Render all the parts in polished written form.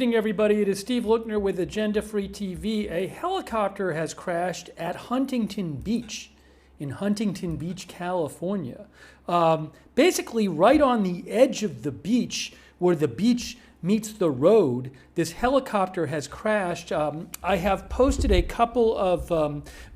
evening, everybody. It is Steve Lookner with Agenda Free TV. A helicopter has crashed at Huntington Beach in Huntington Beach, California. Basically, right on the edge of the beach, where the beach meets the road, this helicopter has crashed. I have posted a couple of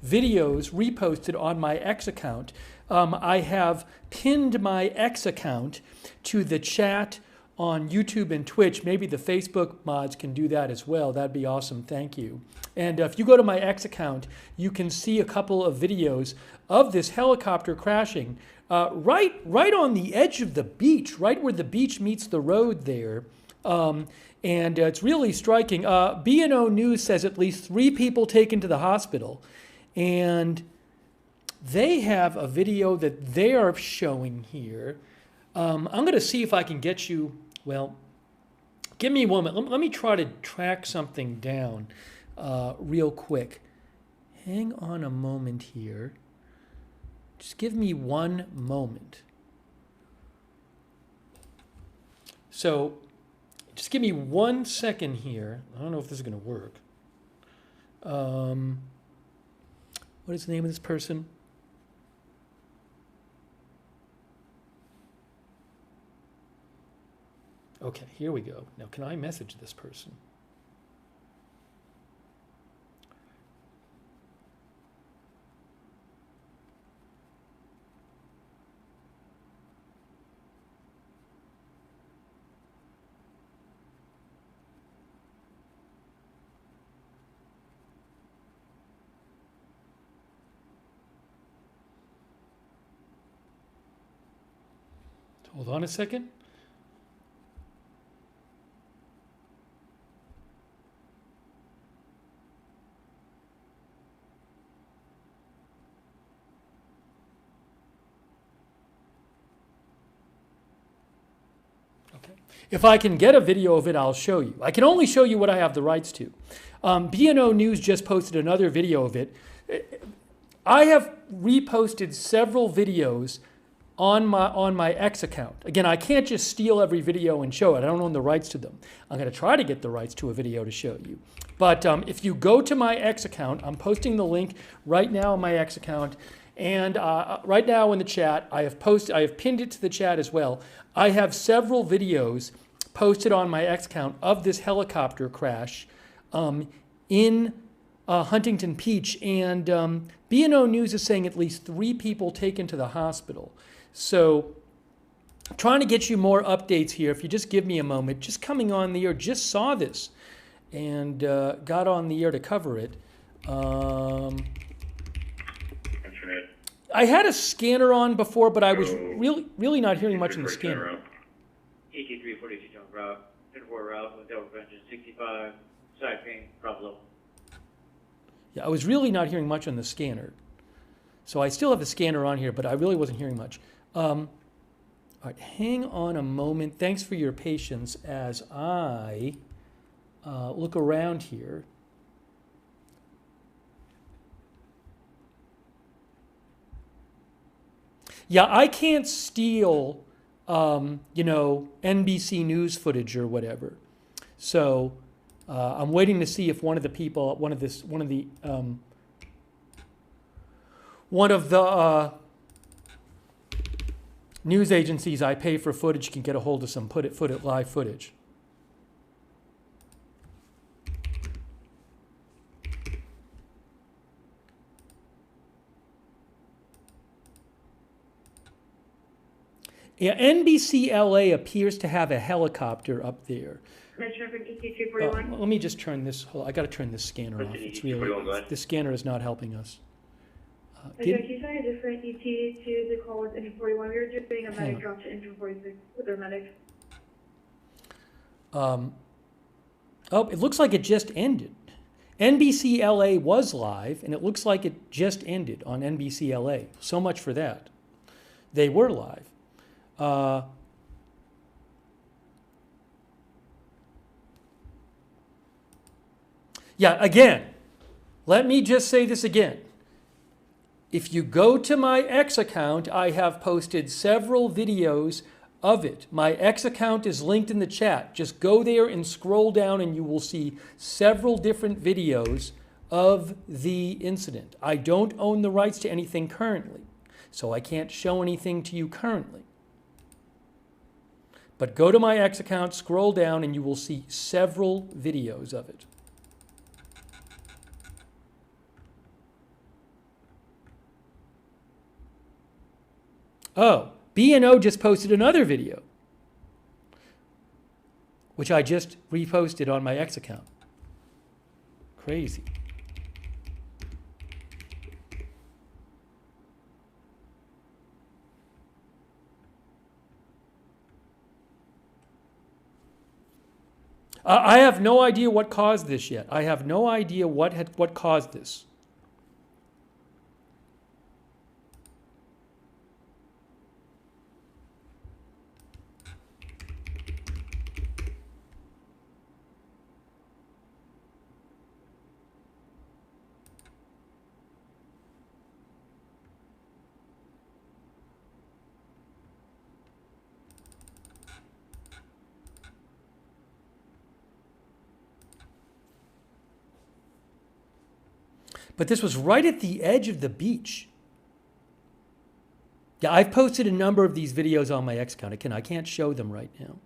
videos reposted on my X account. I have pinned my X account to the chat on YouTube and Twitch. Maybe the Facebook mods can do that as well. That'd be awesome. Thank you. And if you go to my X account, you can see a couple of videos of this helicopter crashing right on the edge of the beach, right where the beach meets the road there. And it's really striking. B&O News says at least 3 people taken to the hospital. And they have a video that they are showing here. I'm going to see if I can get you, well, give me one minute. Let me try to track something down real quick. Hang on a moment here. Just give me one moment. So, just give me 1 second here. I don't know if this is going to work. What is the name of this person? Okay, here we go. Now, can I message this person? Hold on a second. If I can get a video of it, I'll show you. I can only show you what I have the rights to. B&O News just posted another video of it. I have reposted several videos on my X account. Again, I can't just steal every video and show it. I don't own the rights to them. I'm going to try to get the rights to a video to show you. But if you go to my X account, I'm posting the link right now on my X account. And right now in the chat, I have pinned it to the chat as well. I have several videos posted on my X account of this helicopter crash in Huntington Beach. And B&O News is saying at least 3 people taken to the hospital. So I'm trying to get you more updates here. If you just give me a moment, just coming on the air, just saw this and got on the air to cover it. I had a scanner on before, but I was really not hearing much in the scanner. 8342 John route, 24 route, with Delta engine 65, side ping, problem. Yeah, I was really not hearing much on the scanner. So I still have the scanner on here, but I really wasn't hearing much. All right, hang on a moment. Thanks for your patience as I look around here. Yeah, I can't steal, NBC News footage or whatever. So I'm waiting to see if one of the people, one of the news agencies I pay for footage can get a hold of some live footage. Yeah, NBC LA appears to have a helicopter up there. Let me just turn this. I got to turn this scanner off. It's really this scanner is not helping us. Can you send a different ET to the call with engine 41? We were just doing a medic drop to engine 46 with their medic. Oh, it looks like it just ended. NBC LA was live, and it looks like it just ended on NBC LA. So much for that. They were live. Yeah, again, let me just say this again. If you go to my X account, I have posted several videos of it. My X account is linked in the chat. Just go there and scroll down and you will see several different videos of the incident. I don't own the rights to anything currently, so I can't show anything to you currently. But go to my X account, scroll down, and you will see several videos of it. Oh, B&O just posted another video, which I just reposted on my X account. Crazy. I have no idea what caused this yet. I have no idea what caused this. But this was right at the edge of the beach. Yeah, I've posted a number of these videos on my X account. I can't show them right now.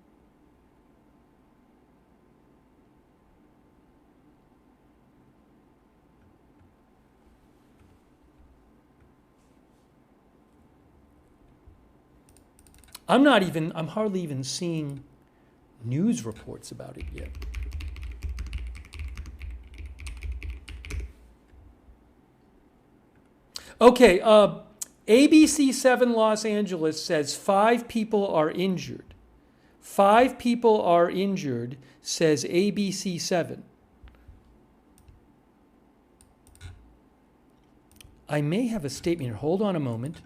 I'm hardly even seeing news reports about it yet. Okay, ABC7 Los Angeles says 5 people are injured. 5 people are injured, says ABC7. I may have a statement here. Hold on a moment.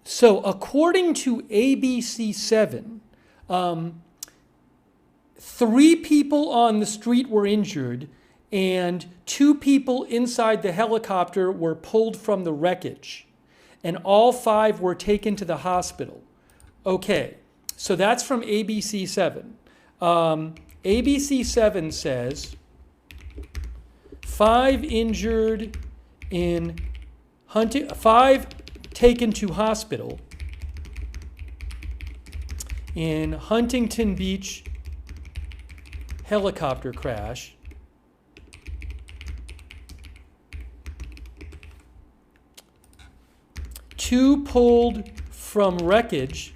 So according to ABC7, 3 people on the street were injured and 2 people inside the helicopter were pulled from the wreckage, and all 5 were taken to the hospital. Okay, so that's from ABC7. ABC7 says 5 injured in 5 taken to hospital in Huntington Beach helicopter crash. Two pulled from wreckage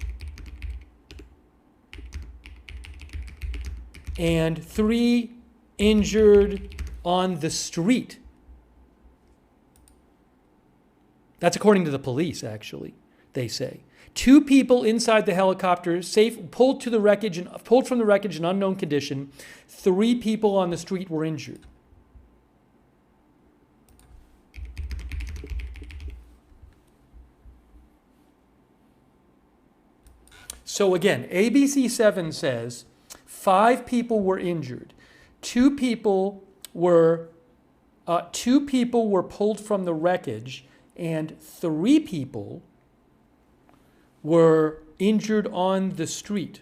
and 3 injured on the street. That's according to the police, actually, they say. 2 people inside the helicopter, pulled from the wreckage in unknown condition. 3 people on the street were injured. So again, ABC7 says 5 people were injured. 2 people were pulled from the wreckage, and 3 people were injured on the street.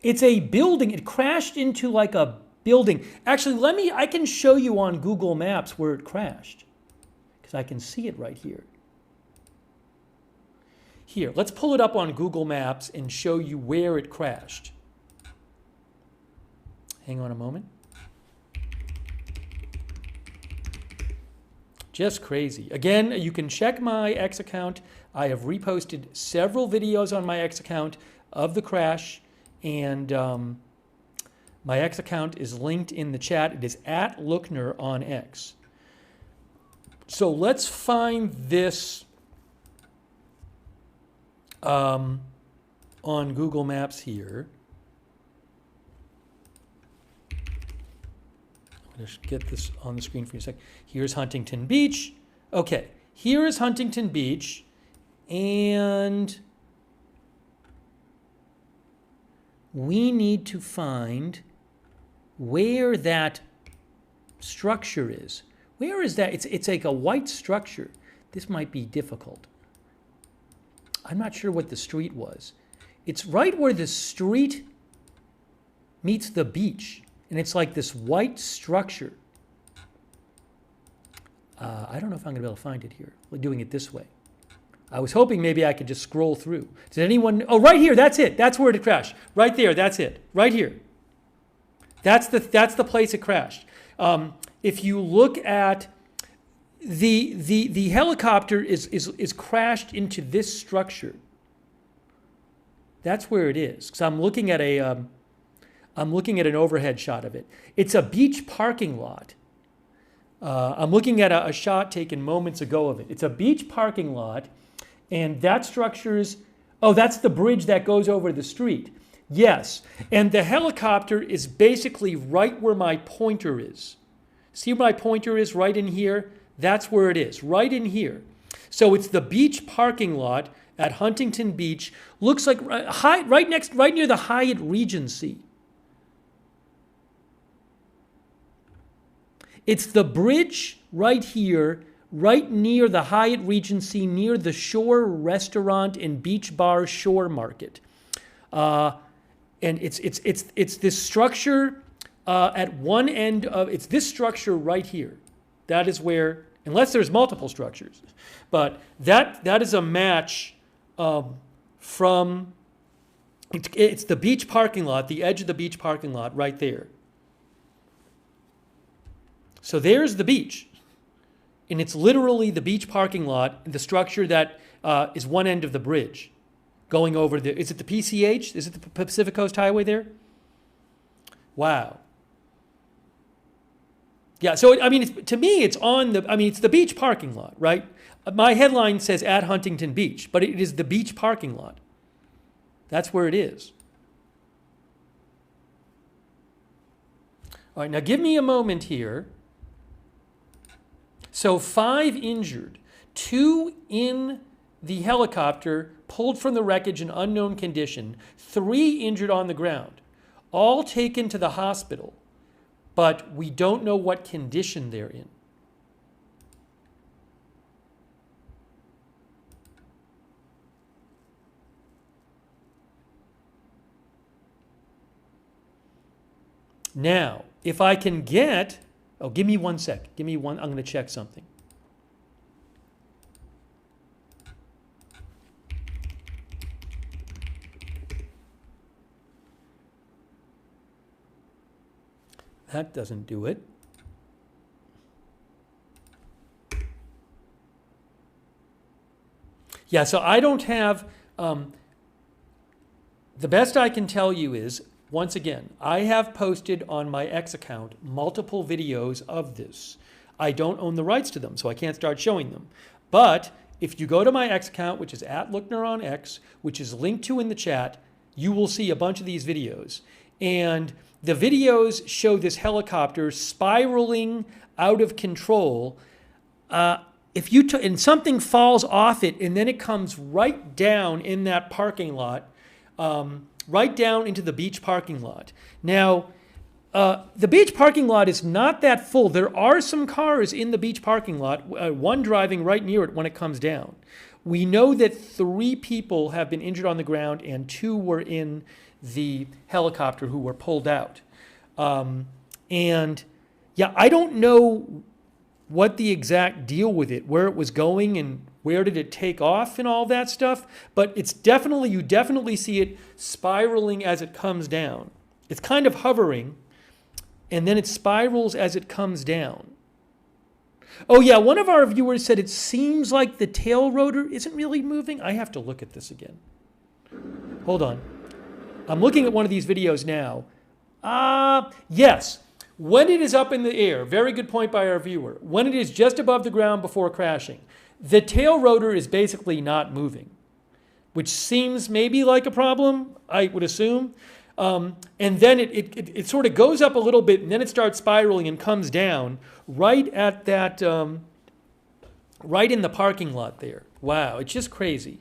It's a building. It crashed into like a building. Actually, I can show you on Google Maps where it crashed, because I can see it right here. Here, let's pull it up on Google Maps and show you where it crashed. Hang on a moment. Just crazy. Again, you can check my X account. I have reposted several videos on my X account of the crash, and my X account is linked in the chat. It is @Lookner on X. So let's find this on Google Maps here. I'm going to get this on the screen for you a sec. Here's Huntington Beach. Okay, here is Huntington Beach, and we need to find where that structure is. Where is that? It's like a white structure. This might be difficult. I'm not sure what the street was. It's right where the street meets the beach, and it's like this white structure. I don't know if I'm going to be able to find it here. We're doing it this way. I was hoping maybe I could just scroll through. Did anyone? Oh, right here. That's it. That's where it crashed. Right there. That's it. Right here. That's the place it crashed. If you look at the helicopter is crashed into this structure. That's where it is. Because I'm looking at an overhead shot of it. It's a beach parking lot. I'm looking at a shot taken moments ago of it. It's a beach parking lot, and that structure's, oh, that's the bridge that goes over the street. Yes, and the helicopter is basically right where my pointer is. See where my pointer is, right in here? That's where it is, right in here. So it's the beach parking lot at Huntington Beach. Looks like right near the Hyatt Regency. It's the bridge right here, right near the Hyatt Regency, near the Shore Restaurant and Beach Bar Shore Market. And it's this structure at one end of, it's this structure right here. That is where, unless there's multiple structures, but that is a match from, it's the beach parking lot, the edge of the beach parking lot right there. So there's the beach, and it's literally the beach parking lot, the structure that is one end of the bridge going over the, is it the PCH? Is it the Pacific Coast Highway there? Wow. Yeah, so, I mean, to me, it's it's the beach parking lot, right? My headline says at Huntington Beach, but it is the beach parking lot. That's where it is. All right, now give me a moment here. So 5 injured, 2 in the helicopter pulled from the wreckage in unknown condition, 3 injured on the ground, all taken to the hospital, but we don't know what condition they're in. Now, if I can get, oh, give me 1 sec. Give me one, I'm going to check something. That doesn't do it. Yeah, so I don't have, the best I can tell you is, once again, I have posted on my X account multiple videos of this. I don't own the rights to them, so I can't start showing them. But if you go to my X account, which is @Lookner on X, which is linked to in the chat, you will see a bunch of these videos. And the videos show this helicopter spiraling out of control. If you and something falls off it, and then it comes right down in that parking lot, right down into the beach parking lot. Now, the beach parking lot is not that full. There are some cars in the beach parking lot, one driving right near it when it comes down. We know that 3 people have been injured on the ground and 2 were in the helicopter who were pulled out. And yeah, I don't know what the exact deal with it, where it was going and where did it take off and all that stuff, but it's definitely, you definitely see it spiraling as it comes down. It's kind of hovering, and then it spirals as it comes down. Oh yeah, one of our viewers said it seems like the tail rotor isn't really moving. I have to look at this again. Hold on. I'm looking at one of these videos now. Yes. When it is up in the air, very good point by our viewer, when it is just above the ground before crashing, the tail rotor is basically not moving, which seems maybe like a problem, I would assume. And then it sort of goes up a little bit, and then it starts spiraling and comes down right at that right in the parking lot there. Wow, it's just crazy.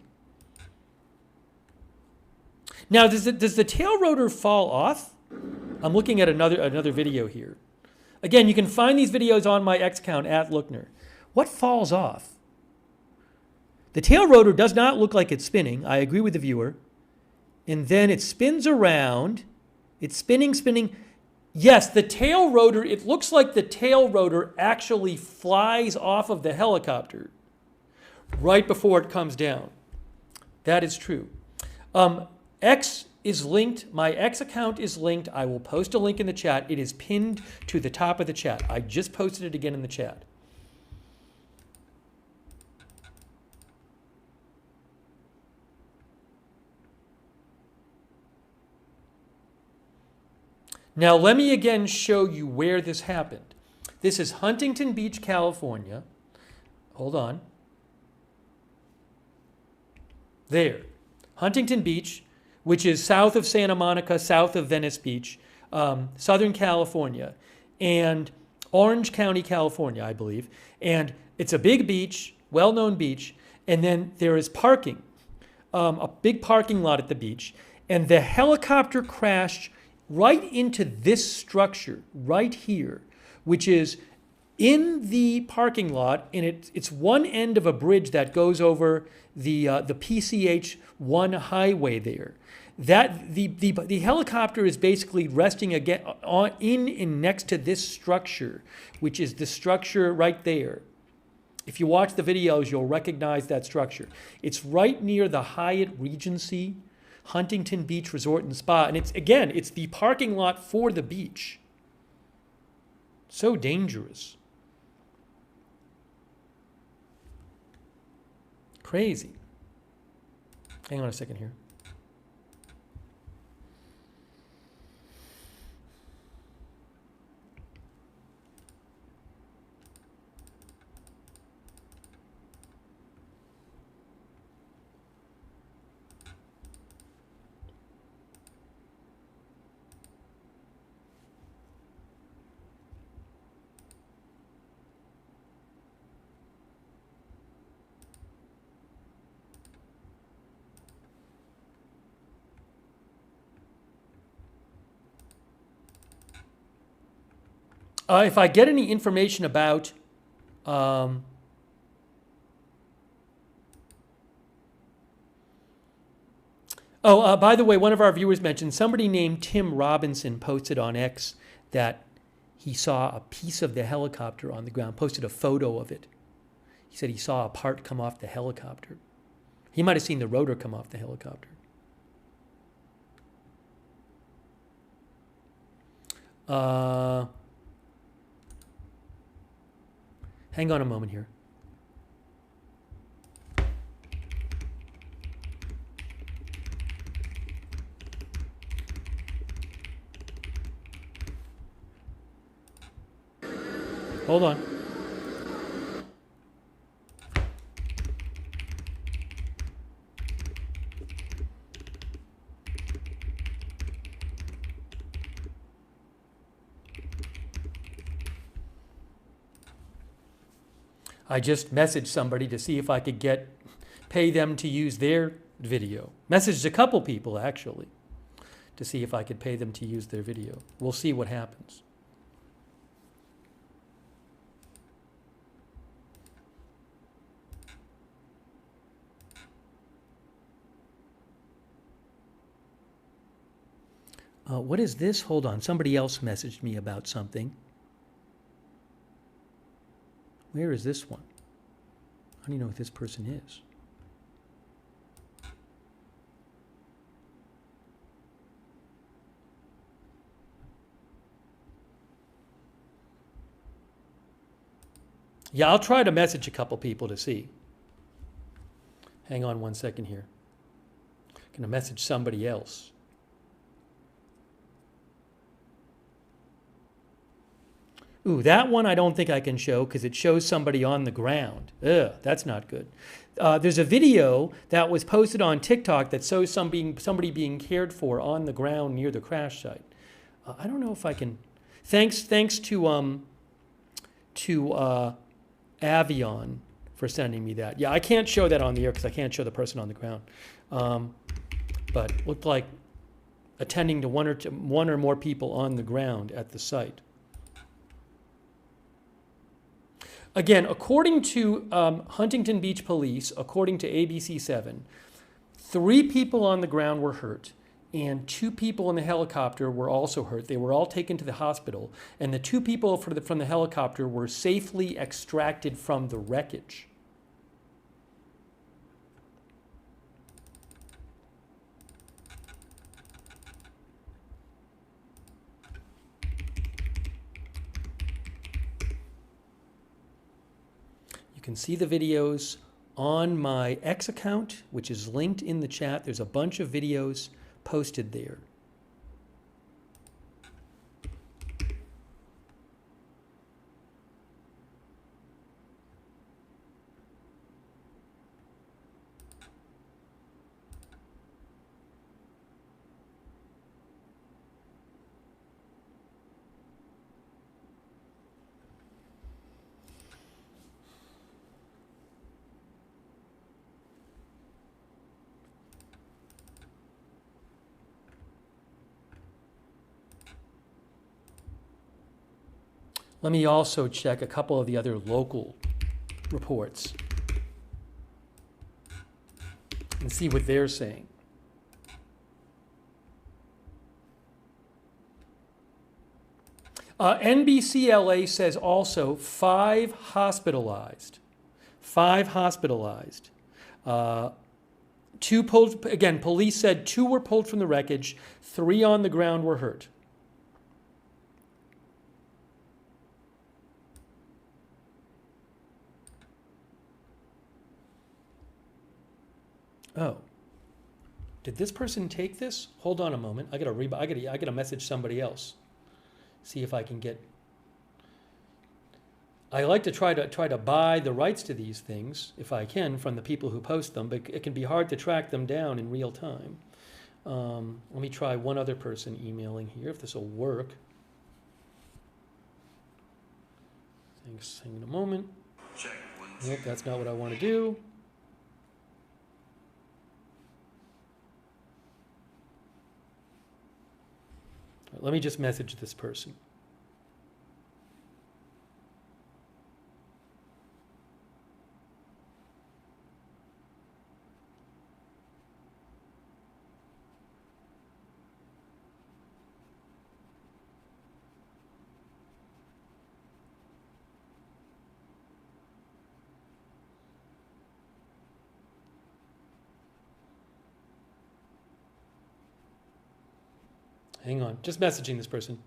Now, does the tail rotor fall off? I'm looking at another video here. Again, you can find these videos on my X account at Lookner. What falls off? The tail rotor does not look like it's spinning. I agree with the viewer. And then it spins around. It's spinning. Yes, the tail rotor, it looks like the tail rotor actually flies off of the helicopter right before it comes down. That is true. X is linked. My X account is linked. I will post a link in the chat. It is pinned to the top of the chat. I just posted it again in the chat. Now, let me again show you where this happened. This is Huntington Beach, California. Hold on. There. Huntington Beach, which is south of Santa Monica, south of Venice Beach, Southern California, and Orange County, California, I believe. And it's a big beach, well-known beach, and then there is parking, a big parking lot at the beach, and the helicopter crashed right into this structure right here, which is in the parking lot, and it's one end of a bridge that goes over the PCH 1 highway there. That the helicopter is basically resting again in and next to this structure, which is the structure right there. If you watch the videos, you'll recognize that structure. It's right near the Hyatt Regency Huntington Beach Resort and Spa. And it's the parking lot for the beach. So dangerous. Crazy. Hang on a second here. If I get any information about by the way, one of our viewers mentioned somebody named Tim Robinson posted on X that he saw a piece of the helicopter on the ground, posted a photo of it. He said he saw a part come off the helicopter. He might have seen the rotor come off the helicopter. Hang on a moment here. Hold on. I just messaged somebody to see if I could pay them to use their video. Messaged a couple people, actually, to see if I could pay them to use their video. We'll see what happens. What is this? Hold on. Somebody else messaged me about something. Where is this one? I don't even know who this person is. Yeah, I'll try to message a couple people to see. Hang on one second here. I'm going to message somebody else. Ooh, that one I don't think I can show because it shows somebody on the ground. Ugh, that's not good. There's a video that was posted on TikTok that shows somebody being cared for on the ground near the crash site. I don't know if I can. Thanks to Avion for sending me that. Yeah, I can't show that on the air because I can't show the person on the ground. But looked like attending to one or more people on the ground at the site. Again, according to Huntington Beach Police, according to ABC7, 3 people on the ground were hurt, and 2 people in the helicopter were also hurt. They were all taken to the hospital, and the 2 people from the helicopter were safely extracted from the wreckage. You can see the videos on my X account, which is linked in the chat. There's a bunch of videos posted there. Let me also check a couple of the other local reports and see what they're saying. NBC LA says also 5 hospitalized. 5 hospitalized. 2 pulled, again, police said 2 were pulled from the wreckage, 3 on the ground were hurt. Oh, did this person take this? Hold on a moment. I gotta message somebody else. See if I can get. I like to try to buy the rights to these things if I can from the people who post them, but it can be hard to track them down in real time. Let me try one other person emailing here if this will work. Thanks. Hang on a moment. Check. Nope, that's not what I want to do. Let me just message this person. Hang on, just messaging this person.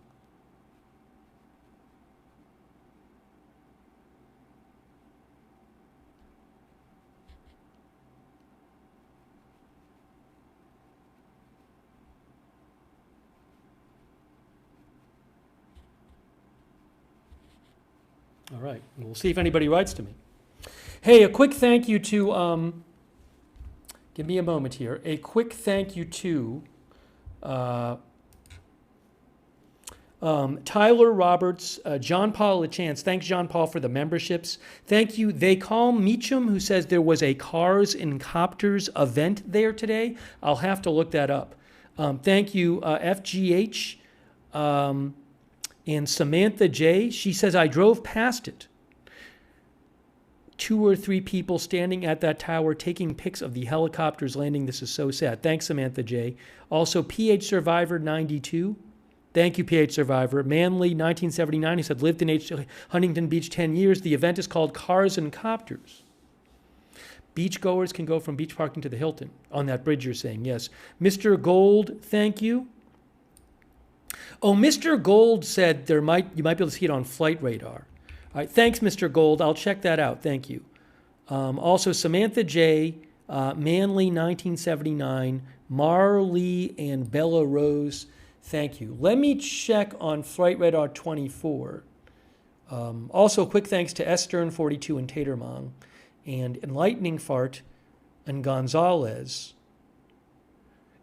All right, we'll see if anybody writes to me. Hey, a quick thank you to, give me a moment here, a quick thank you to Tyler Roberts, John Paul LaChance. Thanks, John Paul, for the memberships. Thank you. They call Meacham, who says there was a Cars and Copters event there today. I'll have to look that up. Thank you, FGH. And Samantha J. She says, I drove past it. 2 or 3 people standing at that tower taking pics of the helicopters landing. This is so sad. Thanks, Samantha J. Also, PH Survivor 92. Thank you, PH Survivor. Manley 1979. He said, lived in Huntington Beach 10 years. The event is called Cars and Copters. Beachgoers can go from beach parking to the Hilton. On that bridge, you're saying, yes. Mr. Gold, thank you. Oh, Mr. Gold said you might be able to see it on Flight Radar. All right, thanks, Mr. Gold. I'll check that out. Thank you. Also, Samantha J., Manley 1979, Marley and Bella Rose, thank you. Let me check on Flight Radar 24. Also, quick thanks to S. Stern 42 and Tatermong, and Enlightening Fart and Gonzalez.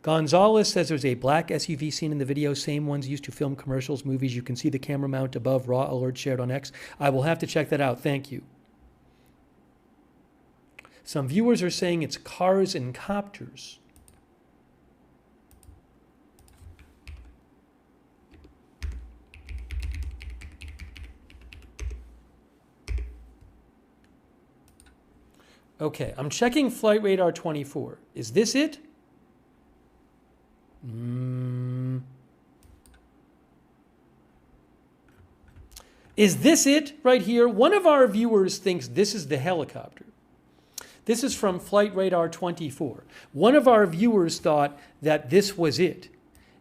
Gonzalez says there's a black SUV seen in the video, same ones used to film commercials, movies. You can see the camera mount above, raw alert shared on X. I will have to check that out. Thank you. Some viewers are saying it's cars and copters. Okay, I'm checking Flight Radar 24. Is this it? Is this it right here? One of our viewers thinks this is the helicopter. This is from Flight Radar 24. One of our viewers thought that this was it.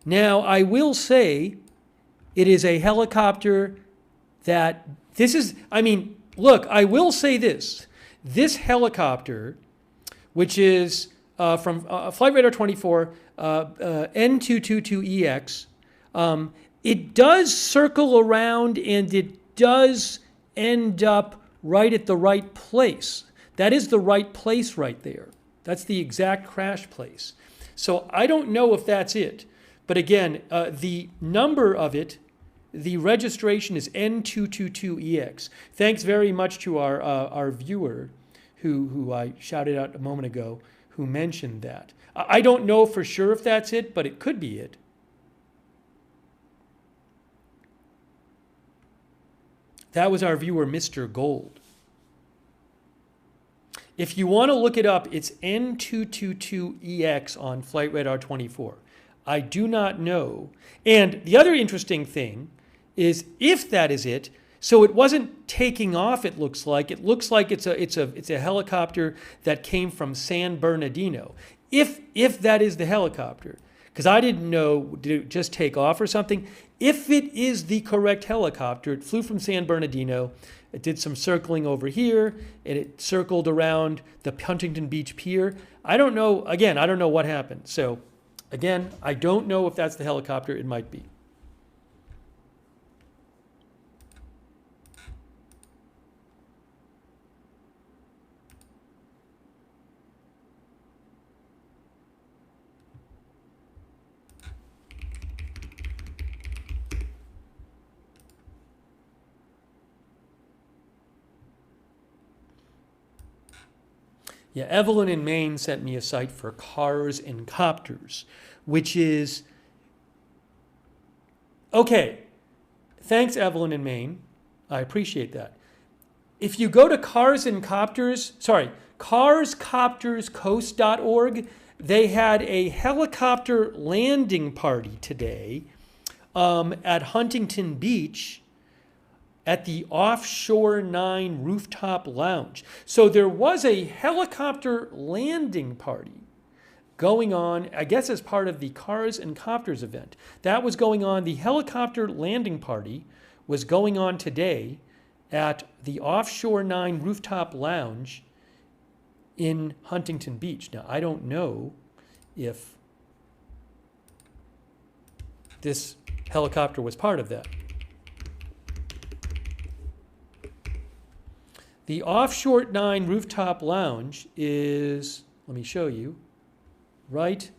Now, I will say it is a helicopter that this is, I mean, look, I will say this. This helicopter, which is from Flight Radar 24, N222EX, it does circle around and it does end up right at the right place. That is the right place right there. That's the exact crash place. So I don't know if that's it. But again, the number of it, the registration is N222EX. Thanks very much to our viewer who I shouted out a moment ago who mentioned that. I don't know for sure if that's it, but it could be it. That was our viewer, Mr. Gold. If you want to look it up, it's N222EX on Flight Radar 24. I do not know. And the other interesting thing is if that is it, so it wasn't taking off, it looks like. It looks like it's a helicopter that came from San Bernardino. If that is the helicopter, because I didn't know, did it just take off or something? If it is the correct helicopter, it flew from San Bernardino, it did some circling over here, and it circled around the Huntington Beach Pier. I don't know, again, I don't know what happened. So, again, I don't know if that's the helicopter. It might be. Yeah, Evelyn in Maine sent me a site for cars and copters, which is, okay, thanks Evelyn in Maine, I appreciate that. If you go to carscopterscoast.org, they had a helicopter landing party today at Huntington Beach, at the Offshore 9 Rooftop Lounge. So there was a helicopter landing party going on, I guess as part of the Cars and Copters event. That was going on, the helicopter landing party was going on today at the Offshore 9 Rooftop Lounge in Huntington Beach. Now, I don't know if this helicopter was part of that. The Offshore 9 Rooftop Lounge is, let me show you, right,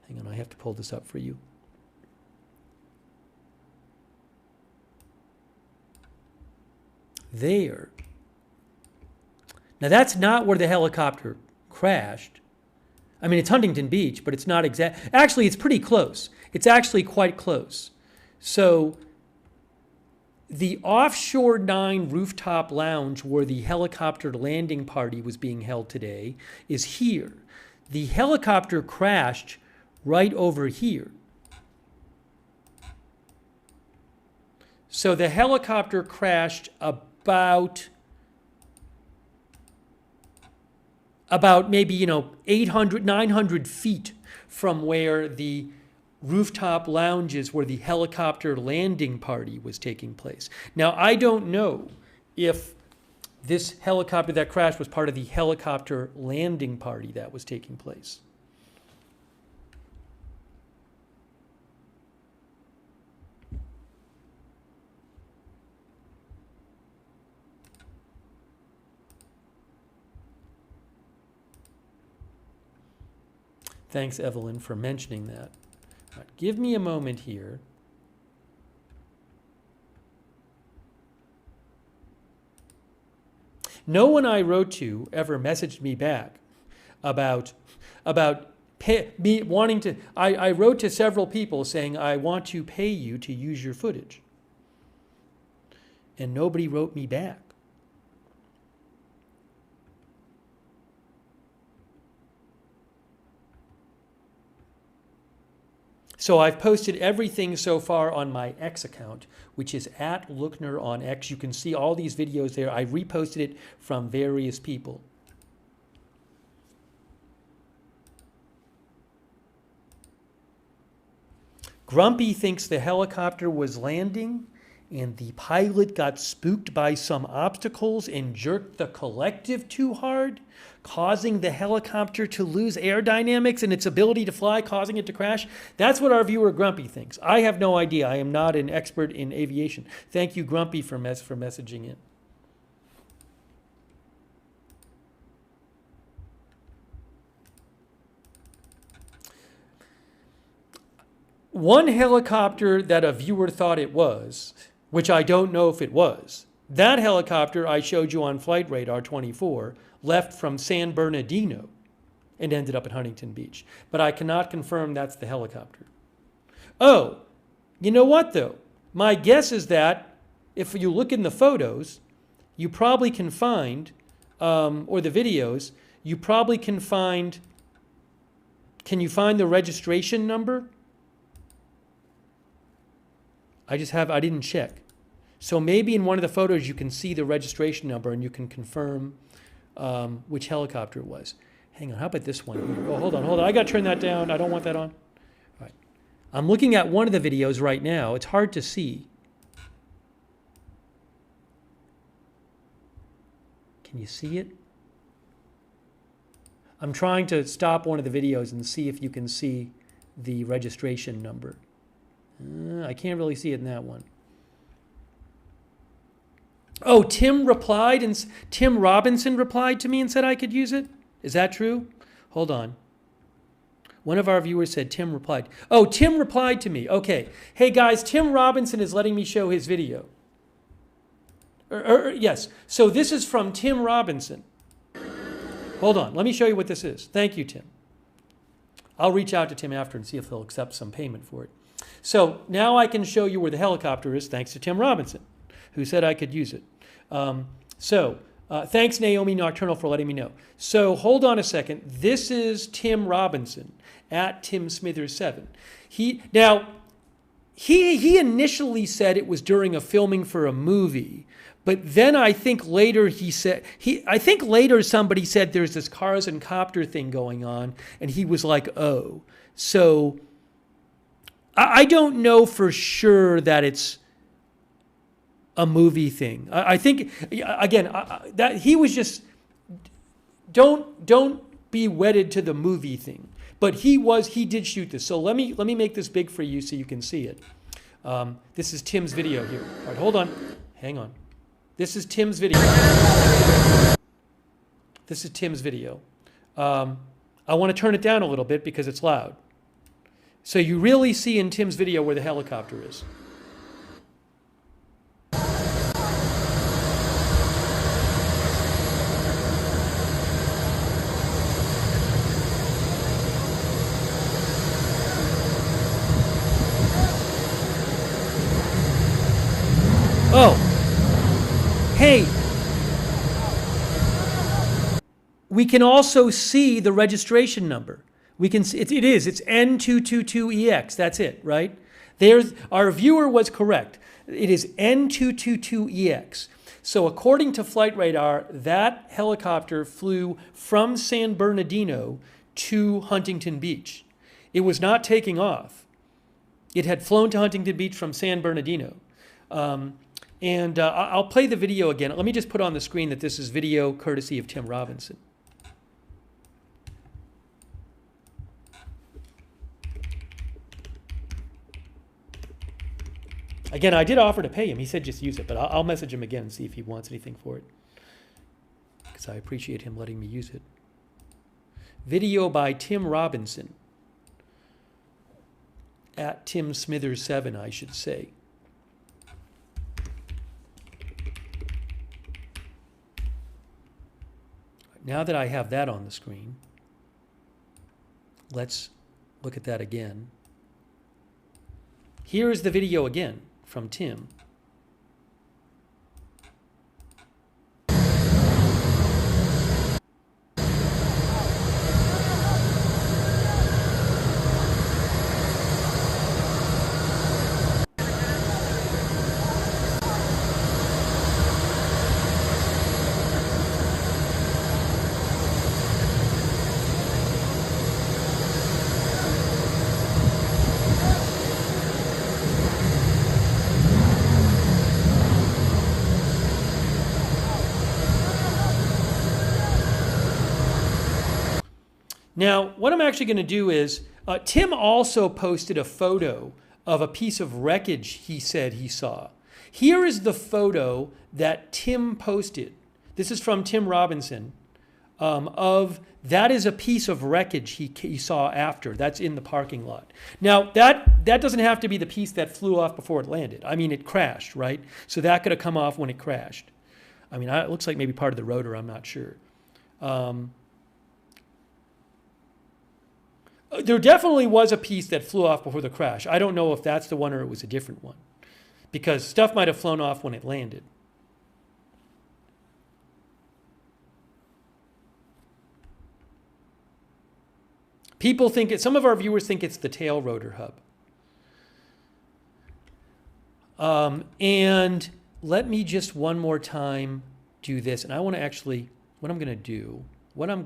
hang on, I have to pull this up for you. There. Now that's not where the helicopter crashed. I mean, it's Huntington Beach, but it's not exact. Actually, it's pretty close. It's actually quite close. So the Offshore 9 Rooftop Lounge, where the helicopter landing party was being held today, is here. The helicopter crashed right over here. So the helicopter crashed about maybe, 800, 900 feet from where the rooftop lounges where the helicopter landing party was taking place. Now, I don't know if this helicopter that crashed was part of the helicopter landing party that was taking place. Thanks, Evelyn, for mentioning that. Right, give me a moment here. No one I wrote to ever messaged me back about me wanting to. I wrote to several people saying, I want to pay you to use your footage. And nobody wrote me back. So I've posted everything so far on my X account, which is @Lookner on X. You can see all these videos there. I reposted it from various people. Grumpy thinks the helicopter was landing and the pilot got spooked by some obstacles and jerked the collective too hard, causing the helicopter to lose aerodynamics and its ability to fly, causing it to crash. That's what our viewer Grumpy thinks. I have no idea. I am not an expert in aviation. Thank you, Grumpy, for messaging in. One helicopter that a viewer thought it was, which I don't know if it was, that helicopter I showed you on Flight Radar 24 left from San Bernardino and ended up at Huntington Beach. But I cannot confirm that's the helicopter. Oh, you know what though? My guess is that if you look in the photos, you probably can find, or the videos, you probably can find, can you find the registration number? I didn't check. So maybe in one of the photos you can see the registration number and you can confirm which helicopter it was. Hang on, how about this one here? Oh, hold on. I got to turn that down. I don't want that on. All right. I'm looking at one of the videos right now. It's hard to see. Can you see it? I'm trying to stop one of the videos and see if you can see the registration number. I can't really see it in that one. Oh, Tim Robinson replied to me and said I could use it? Is that true? Hold on. One of our viewers said Tim replied. Oh, Tim replied to me. Okay. Hey guys, Tim Robinson is letting me show his video. Yes. So this is from Tim Robinson. Hold on. Let me show you what this is. Thank you, Tim. I'll reach out to Tim after and see if he'll accept some payment for it. So now I can show you where the helicopter is thanks to Tim Robinson, who said I could use it. Thanks, Naomi Nocturnal, for letting me know. So hold on a second. This is Tim Robinson at Tim Smithers 7. He initially said it was during a filming for a movie, but then I think later somebody said there's this cars and copter thing going on, and he was like, oh. So I don't know for sure that it's a movie thing. I think, again, that he was just, don't be wedded to the movie thing. But he did shoot this. So let me make this big for you so you can see it. This is Tim's video here. All right, hold on. Hang on. This is Tim's video. This is Tim's video. I want to turn it down a little bit because it's loud. So you really see in Tim's video where the helicopter is. Oh, hey, we can also see the registration number. We can see, it's N222EX. That's it, right? Our viewer was correct. It is N222EX. So according to Flight Radar, that helicopter flew from San Bernardino to Huntington Beach. It was not taking off. It had flown to Huntington Beach from San Bernardino. I'll play the video again. Let me just put on the screen that this is video courtesy of Tim Robinson. Again, I did offer to pay him. He said just use it, but I'll message him again and see if he wants anything for it, because I appreciate him letting me use it. Video by Tim Robinson, at Tim Smithers 7, I should say. now that I have that on the screen, let's look at that again. Here is the video again from Tim. Now, what I'm actually going to do is, Tim also posted a photo of a piece of wreckage he said he saw. Here is the photo that Tim posted. This is from Tim Robinson. That is a piece of wreckage he saw after. That's in the parking lot. Now, that doesn't have to be the piece that flew off before it landed. I mean, it crashed, right? So that could have come off when it crashed. I mean, it looks like maybe part of the rotor, I'm not sure. There definitely was a piece that flew off before the crash. I don't know if that's the one or it was a different one, because stuff might have flown off when it landed. People think some of our viewers think it's the tail rotor hub. And let me just one more time do this. And I want to actually, what I'm going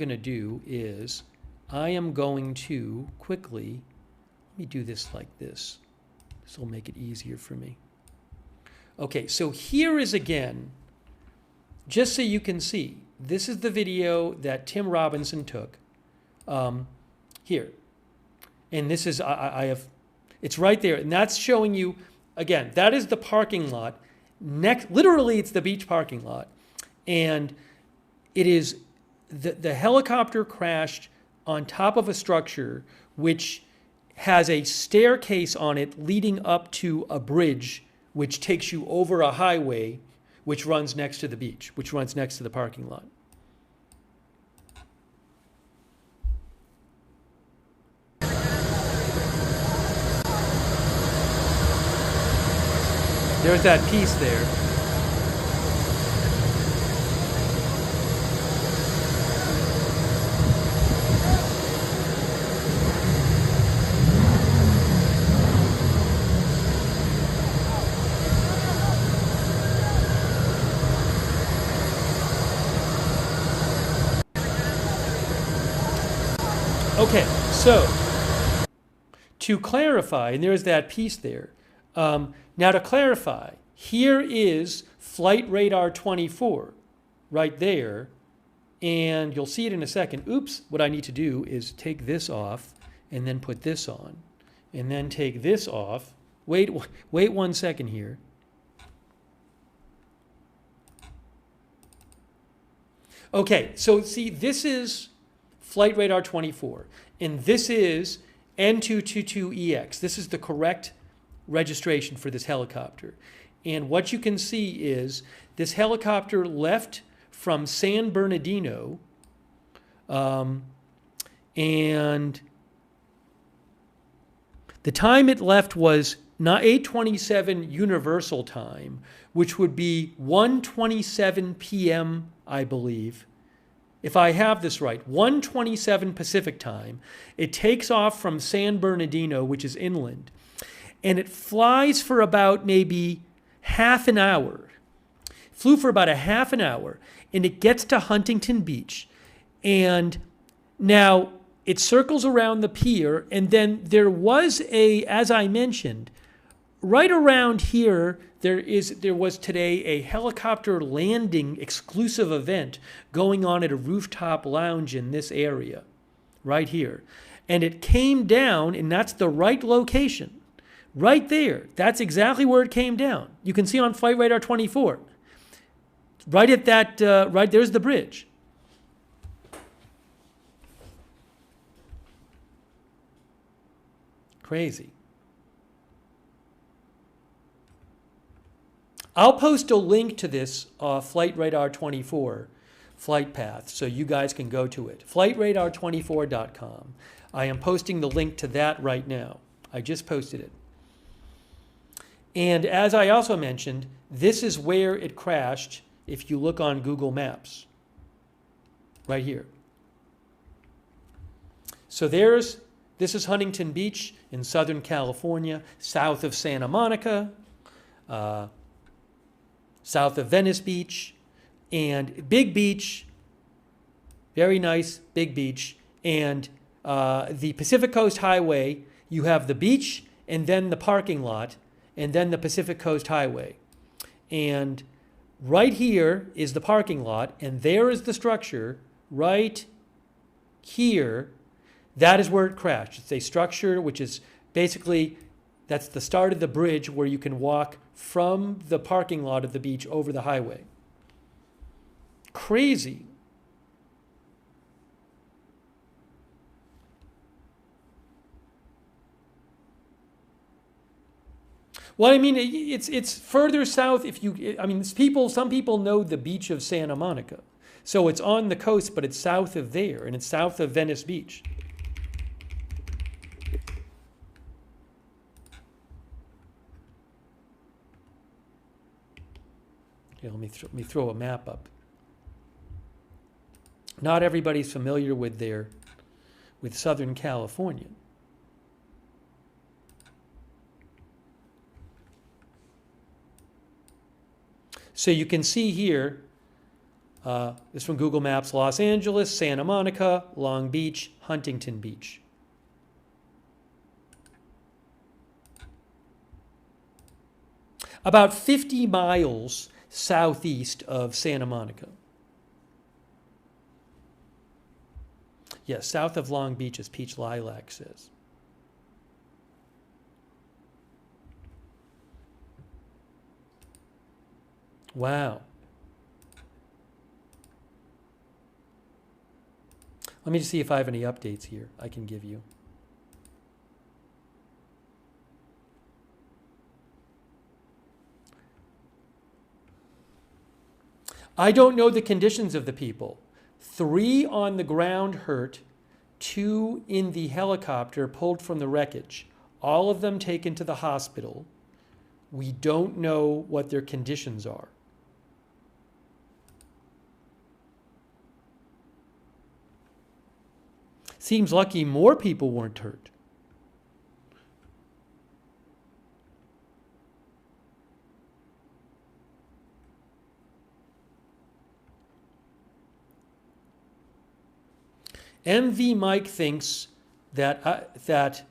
to do is I am going to quickly, let me do this like this. This will make it easier for me. Okay, so here is again, just so you can see, this is the video that Tim Robinson took here. And this is, it's right there. And that's showing you, again, that is the parking lot. Literally, it's the beach parking lot. And it is, the helicopter crashed on top of a structure which has a staircase on it leading up to a bridge which takes you over a highway which runs next to the beach, which runs next to the parking lot. There's that piece there. Okay, so to clarify, and there's that piece there. Now to clarify, here is Flight Radar 24 right there, and you'll see it in a second. Oops, what I need to do is take this off and then put this on, and then take this off. Wait 1 second here. Okay, so see, this is Flight Radar 24, and this is N222EX. This is the correct registration for this helicopter. And what you can see is this helicopter left from San Bernardino, and the time it left was 8:27 Universal Time, which would be 1:27 p.m., I believe. If I have this right, 1:27 Pacific Time. It takes off from San Bernardino, which is inland, and it flies for about maybe half an hour. Flew for about a half an hour, and it gets to Huntington Beach. And now it circles around the pier, and then there was as I mentioned, right around here, there was today a helicopter landing exclusive event going on at a rooftop lounge in this area, right here. And it came down, and that's the right location. Right there. That's exactly where it came down. You can see on Flight Radar 24. Right at that, right there's the bridge. Crazy. I'll post a link to this Flight Radar 24 flight path, so you guys can go to it. Flightradar24.com. I am posting the link to that right now. I just posted it. And as I also mentioned, this is where it crashed if you look on Google Maps. Right here. So this is Huntington Beach in Southern California, south of Santa Monica, south of Venice Beach, and big beach, very nice big beach. And the Pacific Coast Highway, you have the beach and then the parking lot and then the Pacific Coast Highway. And right here is the parking lot, and there is the structure right here. That is where it crashed. It's a structure which is basically, that's the start of the bridge where you can walk from the parking lot of the beach over the highway. Crazy. Well, I mean, it's further south. Some people know the beach of Santa Monica. So it's on the coast, but it's south of there, and it's south of Venice Beach. Okay, let me throw a map up. Not everybody's familiar with Southern California. So you can see here, this is from Google Maps, Los Angeles, Santa Monica, Long Beach, Huntington Beach. About 50 miles southeast of Santa Monica. Yes, south of Long Beach, as Peach Lilac says. Wow. Let me just see if I have any updates here I can give you. I don't know the conditions of the people. 3 on the ground hurt, 2 in the helicopter pulled from the wreckage. All of them taken to the hospital. We don't know what their conditions are. Seems lucky more people weren't hurt. MV Mike thinks that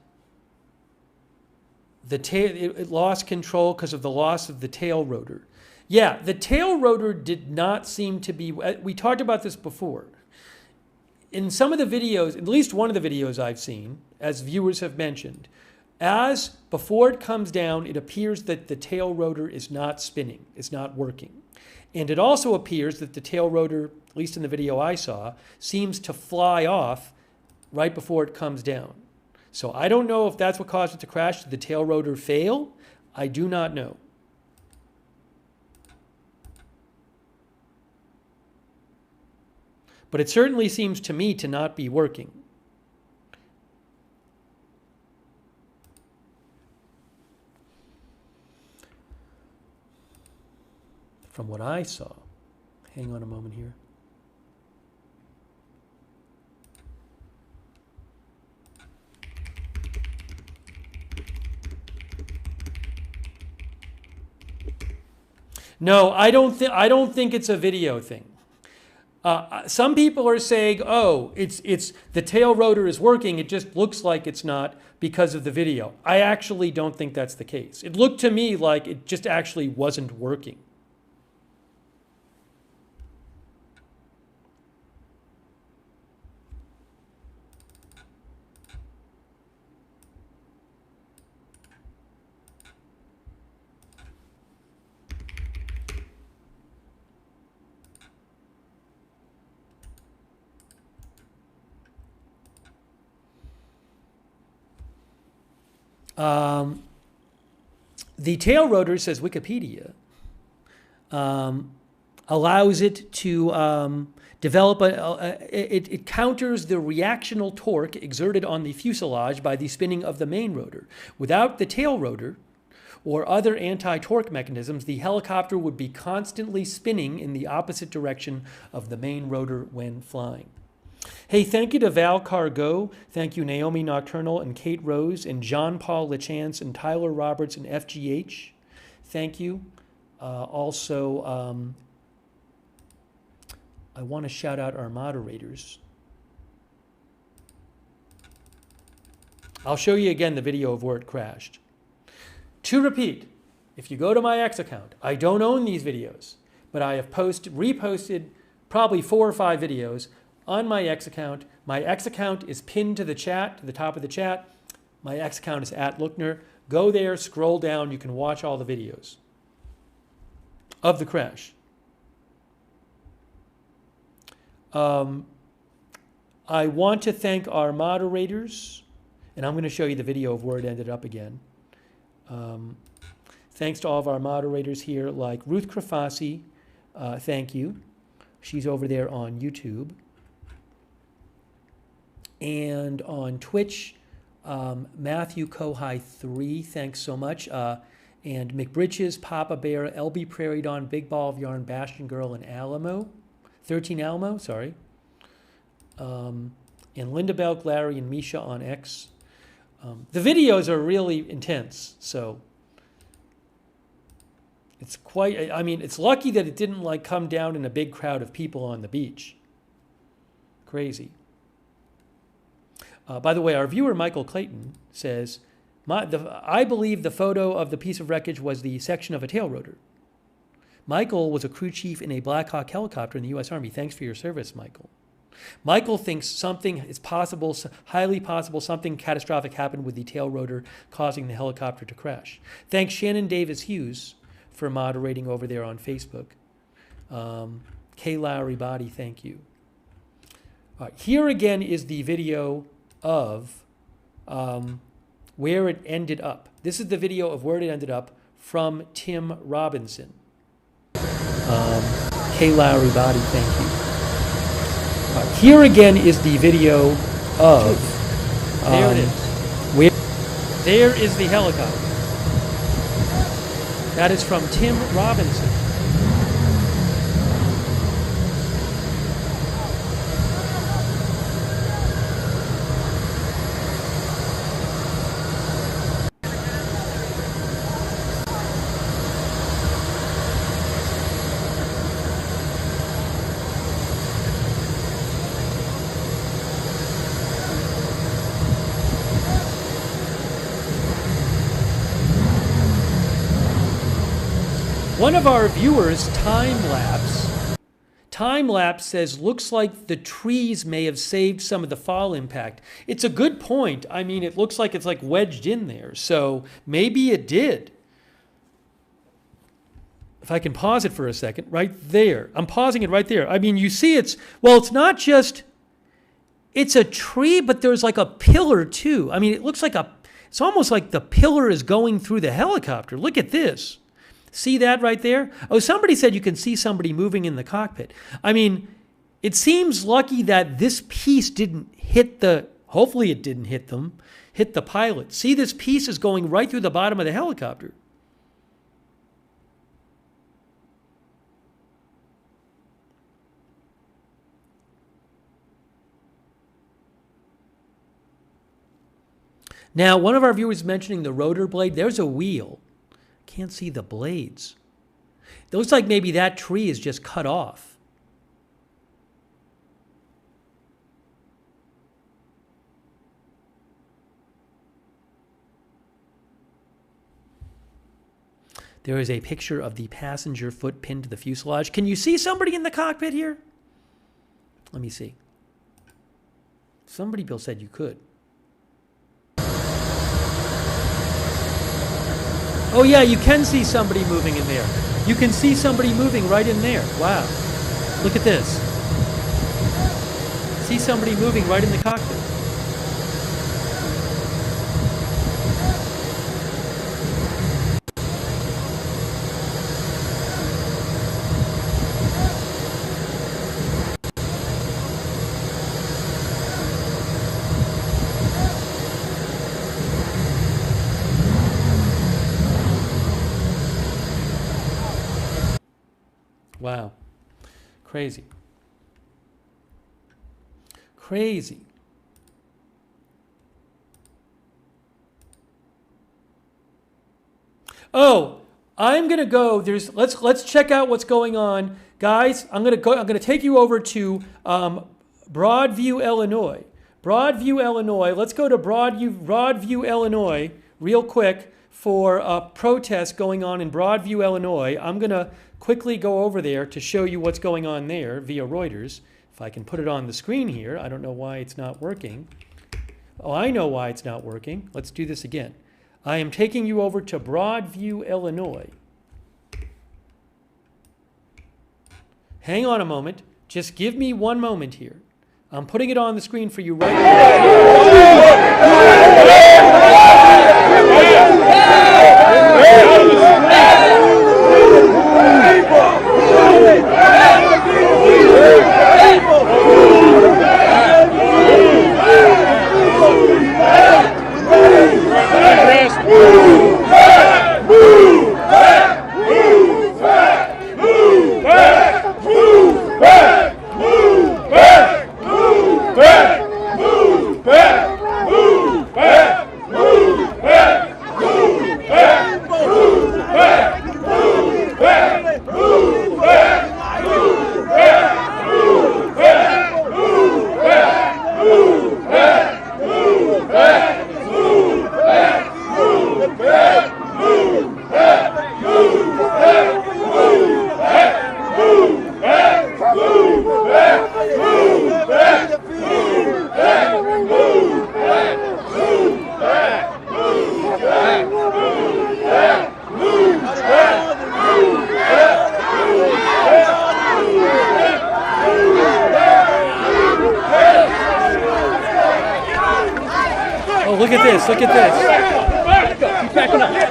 it lost control because of the loss of the tail rotor. Yeah, the tail rotor did not seem to be. We talked about this before. In some of the videos, at least one of the videos I've seen, as viewers have mentioned, before it comes down, it appears that the tail rotor is not spinning, it's not working. And it also appears that the tail rotor, at least in the video I saw, seems to fly off right before it comes down. So I don't know if that's what caused it to crash. Did the tail rotor fail? I do not know. But it certainly seems to me to not be working. From what I saw. Hang on a moment here. No, I don't think it's a video thing. Some people are saying, oh, it's the tail rotor is working, it just looks like it's not because of the video. I actually don't think that's the case. It looked to me like it just actually wasn't working. The tail rotor, says Wikipedia. allows it to develop it counters the reactional torque exerted on the fuselage by the spinning of the main rotor. Without the tail rotor or other anti-torque mechanisms, the helicopter would be constantly spinning in the opposite direction of the main rotor when flying. Hey, thank you to Val Cargo. Thank you, Naomi Nocturnal and Kate Rose and John Paul LaChance and Tyler Roberts and FGH. Thank you. Also, I want to shout out our moderators. I'll show you again the video of where it crashed. To repeat, if you go to my X account, I don't own these videos, but I have reposted probably 4 or 5 videos on my X account. My X account is pinned to the chat, to the top of the chat. My X account is @Lookner. Go there, scroll down, you can watch all the videos of the crash. I want to thank our moderators, and I'm going to show you the video of where it ended up again. Thanks to all of our moderators here, like Ruth Krafasi, thank you. She's over there on YouTube. And on Twitch, Matthew Kohai 3, thanks so much. And McBritches, Papa Bear, LB Prairie Dawn, Big Ball of Yarn, Bastion Girl, and Alamo. 13 Alamo, sorry. And Linda Belk, Larry, and Misha on X. The videos are really intense, so it's quite, I mean, it's lucky that it didn't like come down in a big crowd of people on the beach. Crazy. By the way, our viewer Michael Clayton says, I believe the photo of the piece of wreckage was the section of a tail rotor. Michael was a crew chief in a Black Hawk helicopter in the U.S. Army. Thanks for your service, Michael. Michael thinks something is possible, highly possible, something catastrophic happened with the tail rotor causing the helicopter to crash. Thanks Shannon Davis Hughes for moderating over there on Facebook. Kay Lowry Body, thank you. All right, here again is the video of where it ended up. This is the video of where it ended up from Tim Robinson. Kay Lowry Body, thank you. Here again is the video of there it is. There is the helicopter. That is from Tim Robinson. One of our viewers, Time-Lapse says, looks like the trees may have saved some of the fall impact. It's a good point. I mean, it looks like it's like wedged in there, so maybe it did. If I can pause it for a second, right there. I'm pausing it right there. I mean, you see it's not just, it's a tree, but there's like a pillar too. I mean, it looks like it's almost like the pillar is going through the helicopter. Look at this. See that right there? Oh, somebody said you can see somebody moving in the cockpit. I mean, it seems lucky that this piece didn't hit hopefully it didn't hit the pilot. See, this piece is going right through the bottom of the helicopter. Now, one of our viewers mentioning the rotor blade. There's a wheel. Can't see the blades. It looks like maybe that tree is just cut off. There is a picture of the passenger foot pinned to the fuselage. Can you see somebody in the cockpit here? Let me see. Somebody, Bill, said you could. Oh yeah, you can see somebody moving in there. You can see somebody moving right in there. Wow. Look at this. See somebody moving right in the cockpit. Wow. Crazy. Crazy. Oh, I'm gonna go. Let's check out what's going on, guys. I'm gonna take you over to Broadview, Illinois. Broadview, Illinois. Let's go to Broadview, Illinois, real quick for a protest going on in Broadview, Illinois. I'm gonna quickly go over there to show you what's going on there via Reuters. If I can put it on the screen here, I don't know why it's not working. Oh, I know why it's not working. Let's do this again. I am taking you over to Broadview, Illinois. Hang on a moment. Just give me one moment here. I'm putting it on the screen for you right Oh, look at this. Look at this. Keep backing up.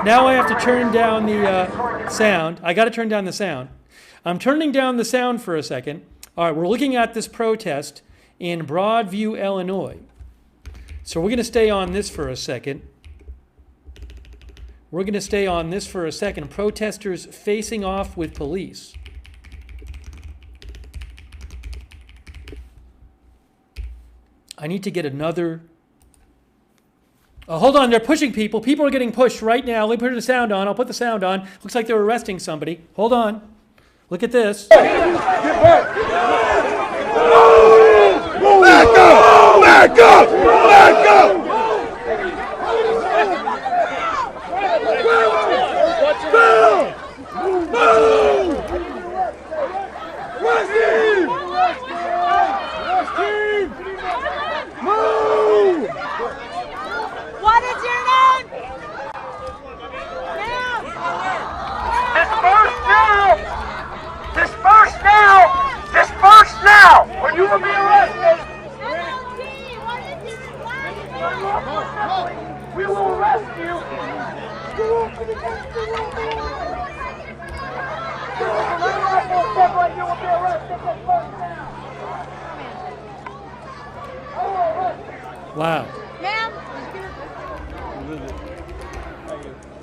Now I have to turn down the sound. I got to turn down the sound. I'm turning down the sound for a second. All right, we're looking at this protest in Broadview, Illinois. So we're going to stay on this for a second. We're going to stay on this for a second. Protesters facing off with police. I need to get another... Oh, hold on, they're pushing people. People are getting pushed right now. Let me put the sound on. I'll put the sound on. Looks like they're arresting somebody. Hold on. Look at this. Back up! Back up! Back up! What is your name? Disperse now! Disperse now! will be arrested. We will arrest you. You will be arrested. Wow. Ma'am?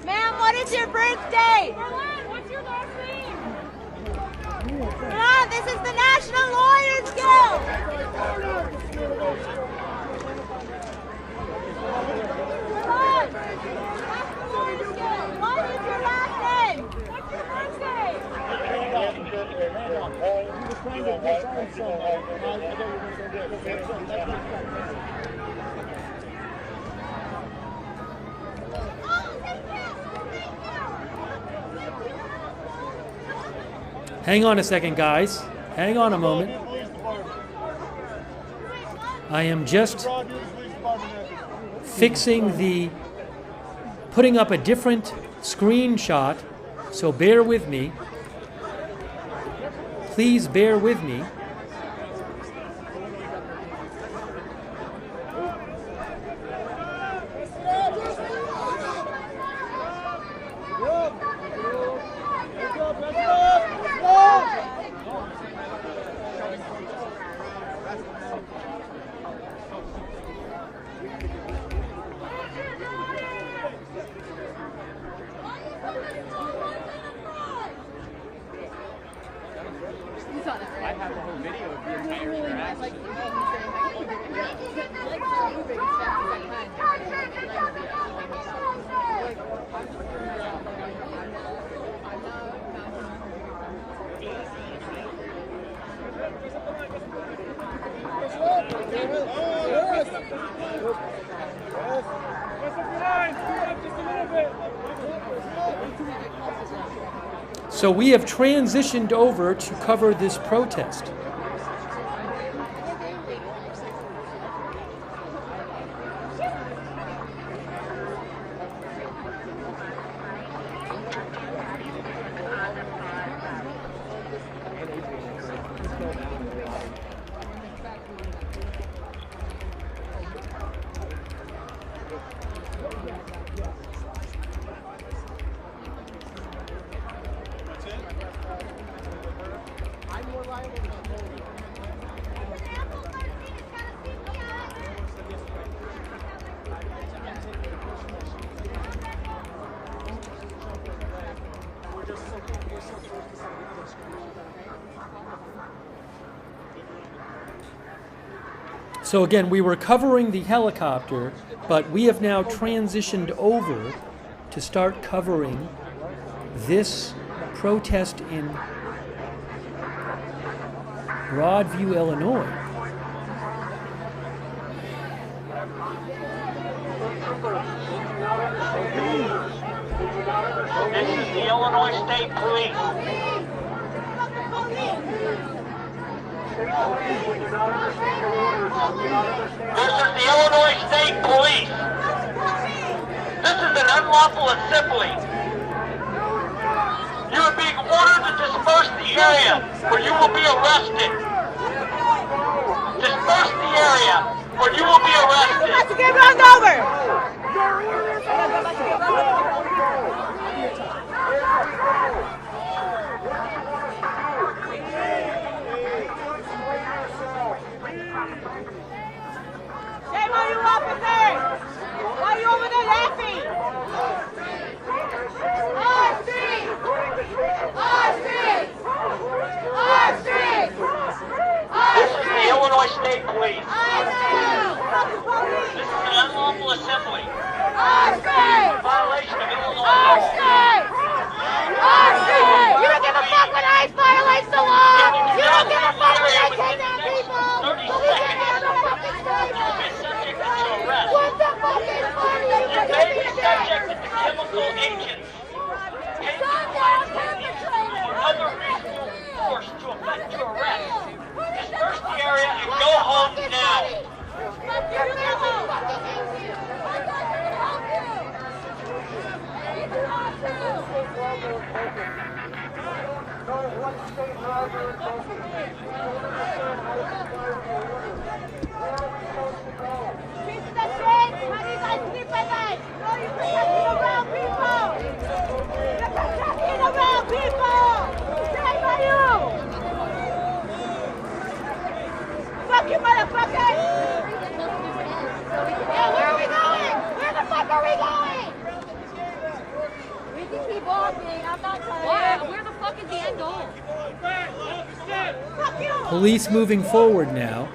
Ma'am, what is your birthday? What's your last name? Milan, this is the National Lawyers Guild. Milan, National Lawyers Guild. What is your last name? What's your birthday? Hang on a second, guys. Hang on a moment. I am just putting up a different screenshot, so bear with me. Please bear with me. So we have transitioned over to cover this protest. So again, we were covering the helicopter, but we have now transitioned over to start covering this protest in Broadview, Illinois. This is the Illinois State Police. This is the Illinois State Police. This is an unlawful assembly. You are being ordered to disperse the area, or you will be arrested. Disperse the area, or you will be arrested. Let's get run over. Shame on you, officers! Why are you over there laughing? Our street! Our street! Our street! This is the Illinois State Police. I know! This is an unlawful assembly. Our street! Violation of Illinois Our law. street! Our street! You don't give a fuck when ICE violates the law! You don't give a fuck when they kidnap people! 30 But we can't have seconds. a fucking street! You will be subjected to arrest. What the fuck is funny? You may be subjected to chemical agents, taser classes, or other reasonable force to effect your arrest. Disperse the area and go home now. Pieces of shit! How do you guys sleep at night? No, you're protecting around people! You're protecting around people! Shame on you! Fuck you, motherfucker! Yeah, where are we going? Where the fuck are we going? We can keep walking. I'm not tired. Where the fuck is the end goal? Fuck you! Police moving forward now.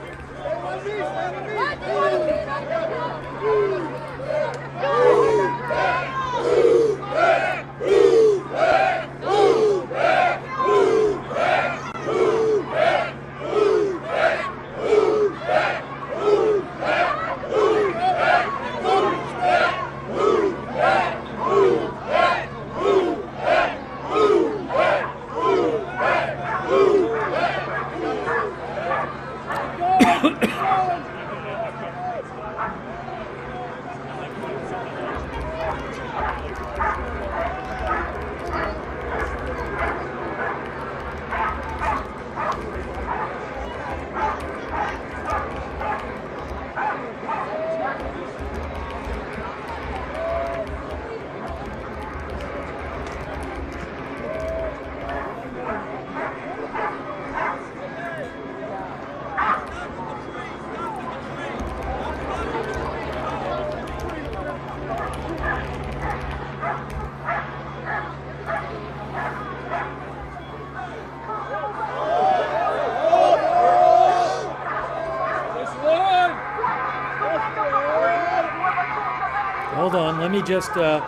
Hold on, let me just, okay,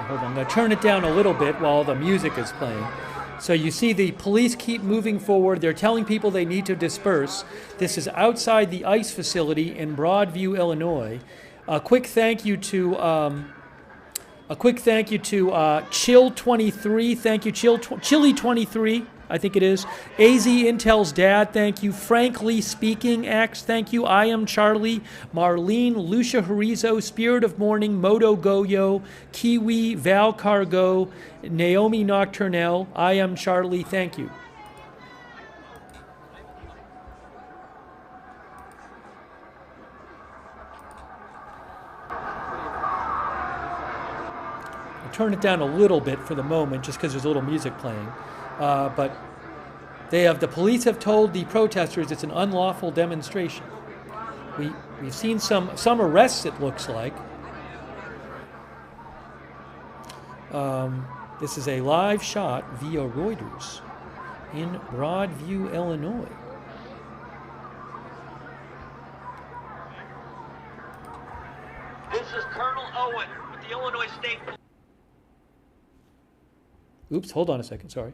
hold on, I'm going to turn it down a little bit while the music is playing. So you see the police keep moving forward. They're telling people they need to disperse. This is outside the ICE facility in Broadview, Illinois. A quick thank you to Chill23. Thank you, Chili23. I think it is. AZ Intel's dad, thank you. Frankly Speaking X, thank you. I Am Charlie, Marlene, Lucia Harizo, Spirit of Morning, Moto Goyo, Kiwi, Val Cargo, Naomi Nocturnelle, I Am Charlie, thank you. I'll turn it down a little bit for the moment just because there's a little music playing. But the police have told the protesters it's an unlawful demonstration. We've seen some arrests, it looks like. This is a live shot via Reuters in Broadview, Illinois. This is Colonel Owen with the Illinois State Police. Oops, hold on a second, sorry.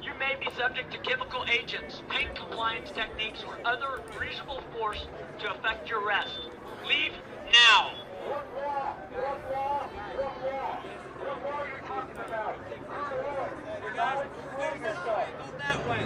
You may be subject to chemical agents, pain compliance techniques, or other reasonable force to effect your arrest. Leave now. That way.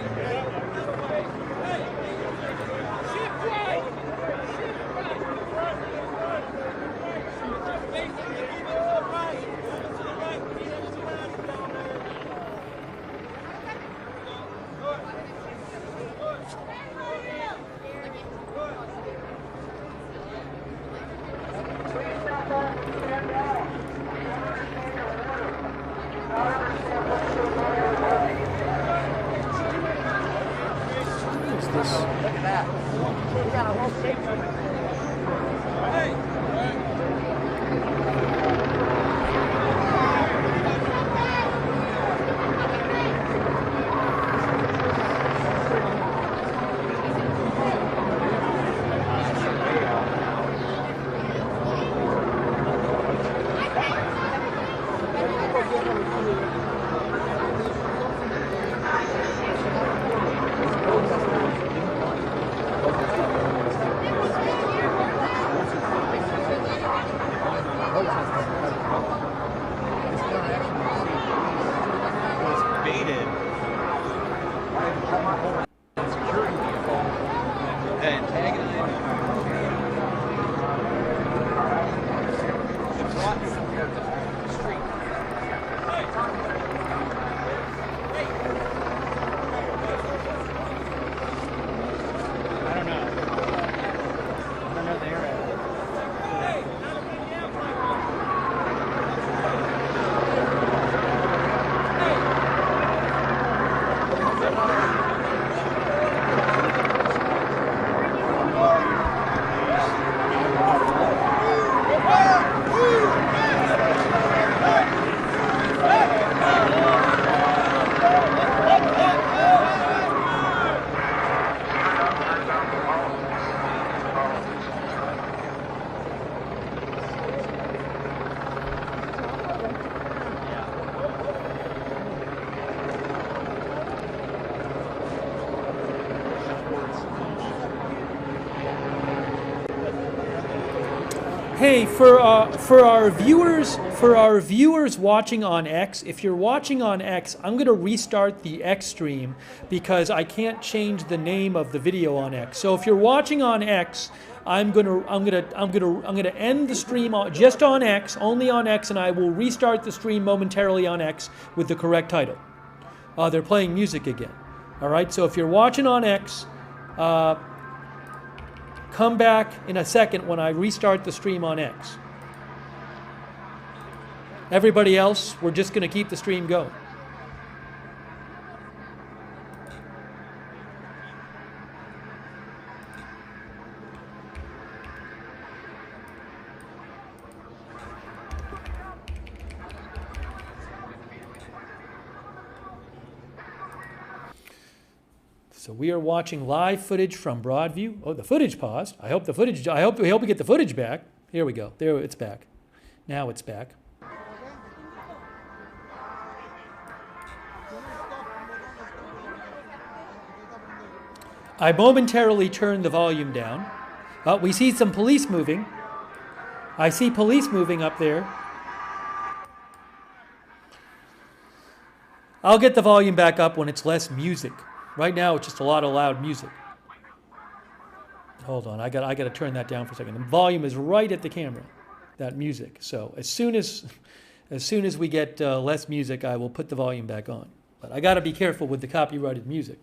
Hey, for our viewers watching on X, if you're watching on X, I'm gonna restart the X stream because I can't change the name of the video on X. So if you're watching on X, I'm gonna end the stream just on X, only on X, and I will restart the stream momentarily on X with the correct title. They're playing music again. All right. So if you're watching on X, come back in a second when I restart the stream on X. Everybody else, we're just going to keep the stream going. So we are watching live footage from Broadview. Oh, the footage paused. I hope we get the footage back. Here we go. There, it's back. Now it's back. I momentarily turned the volume down. We see some police moving. I see police moving up there. I'll get the volume back up when it's less music. Right now, it's just a lot of loud music. Hold on, I got to turn that down for a second. The volume is right at the camera, that music. So as soon as we get less music, I will put the volume back on. But I got to be careful with the copyrighted music.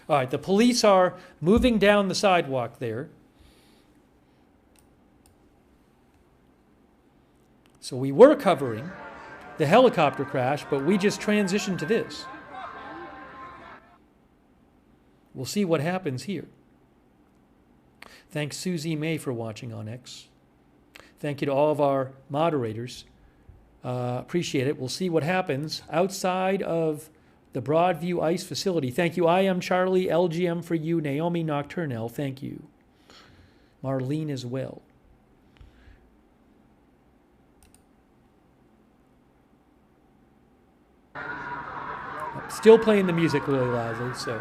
All right, the police are moving down the sidewalk there. So we were covering the helicopter crash, but we just transitioned to this. We'll see what happens here. Thanks Susie May for watching on X. Thank you to all of our moderators. Appreciate it. We'll see what happens outside of the Broadview ICE facility. Thank you. I am Charlie, LGM for you, Naomi Nocturnal. Thank you. Marlene as well. Still playing the music really loudly, so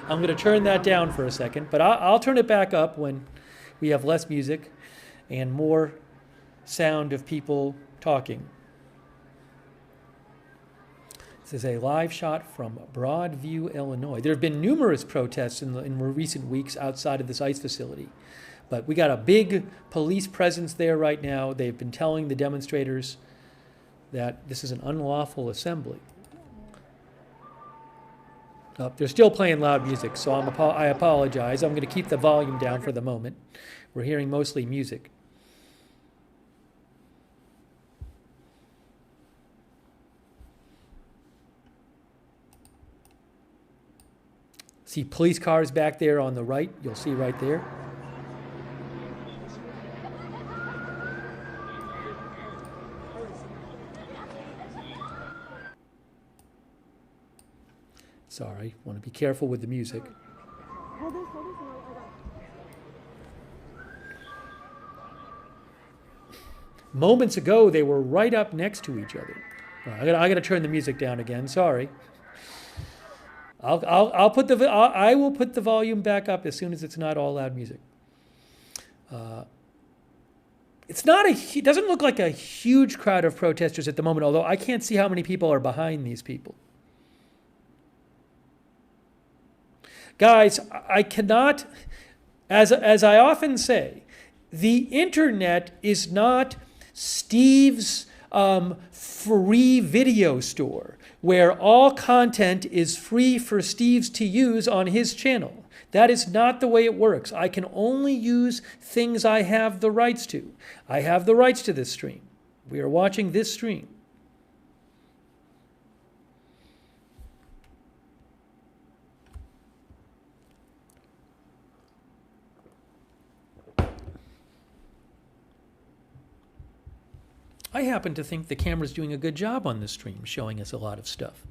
I'm going to turn that down for a second, but I'll turn it back up when we have less music and more sound of people talking. This is a live shot from Broadview, Illinois. There have been numerous protests in recent weeks outside of this ICE facility, but we got a big police presence there right now. They've been telling the demonstrators that this is an unlawful assembly. They're still playing loud music, so I apologize. I'm going to keep the volume down for the moment. We're hearing mostly music. See police cars back there on the right. You'll see right there. Sorry, want to be careful with the music. Moments ago, they were right up next to each other. I got to turn the music down again. Sorry. I will put the volume back up as soon as it's not all loud music. It doesn't look like a huge crowd of protesters at the moment, although I can't see how many people are behind these people. Guys, I cannot, as I often say, the internet is not Steve's free video store where all content is free for Steve's to use on his channel. That is not the way it works. I can only use things I have the rights to. I have the rights to this stream. We are watching this stream. I happen to think the camera's doing a good job on this stream, showing us a lot of stuff.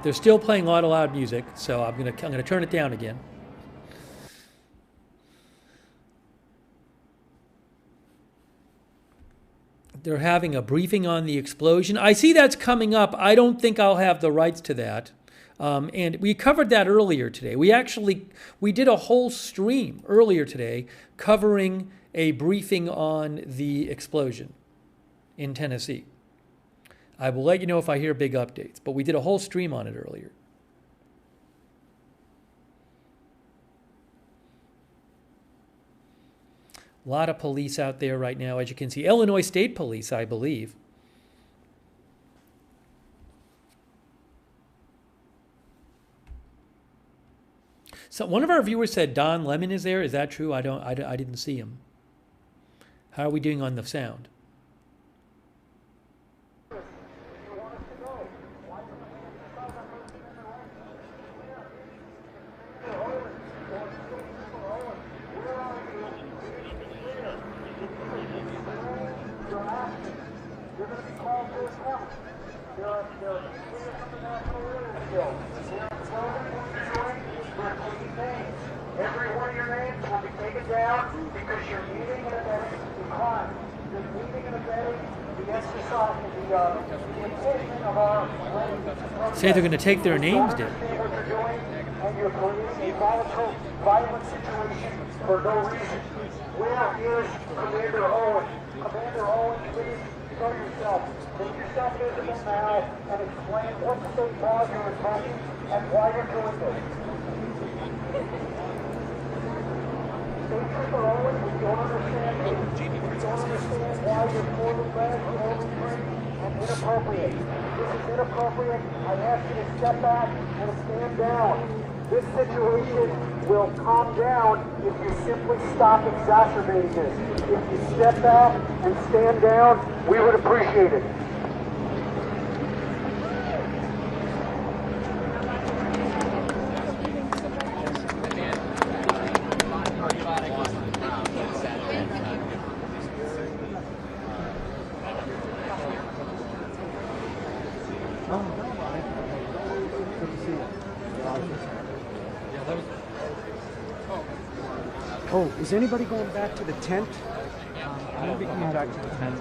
They're still playing a lot of loud music, so I'm gonna turn it down again. They're having a briefing on the explosion. I see that's coming up. I don't think I'll have the rights to that. And we covered that earlier today. We did a whole stream earlier today covering a briefing on the explosion in Tennessee. I will let you know if I hear big updates, but we did a whole stream on it earlier. A lot of police out there right now, as you can see. Illinois State Police, I believe. So one of our viewers said Don Lemon is there. Is that true? I didn't see him. How are we doing on the sound? Every one of your names will be taken down because you're aiding and abetting the crime. You're aiding and abetting the exercise, the enforcement of our... Say they're going to take their names down. What you're doing, and you're creating a volatile, violent situation for no reason. Where is Commander Owen? Commander Owen, please show yourself. Make yourself visible now and explain what state laws you're invoking and why you're doing this. State Trooper Owen, we don't understand you. We don't understand why you're poorly led, poorly trained, and inappropriate. This is inappropriate. I ask you to step back and stand down. This situation will calm down if you simply stop exacerbating this. If you step back and stand down, we would appreciate it. Oh, is anybody going back to the tent? I'm going to be coming back to the tent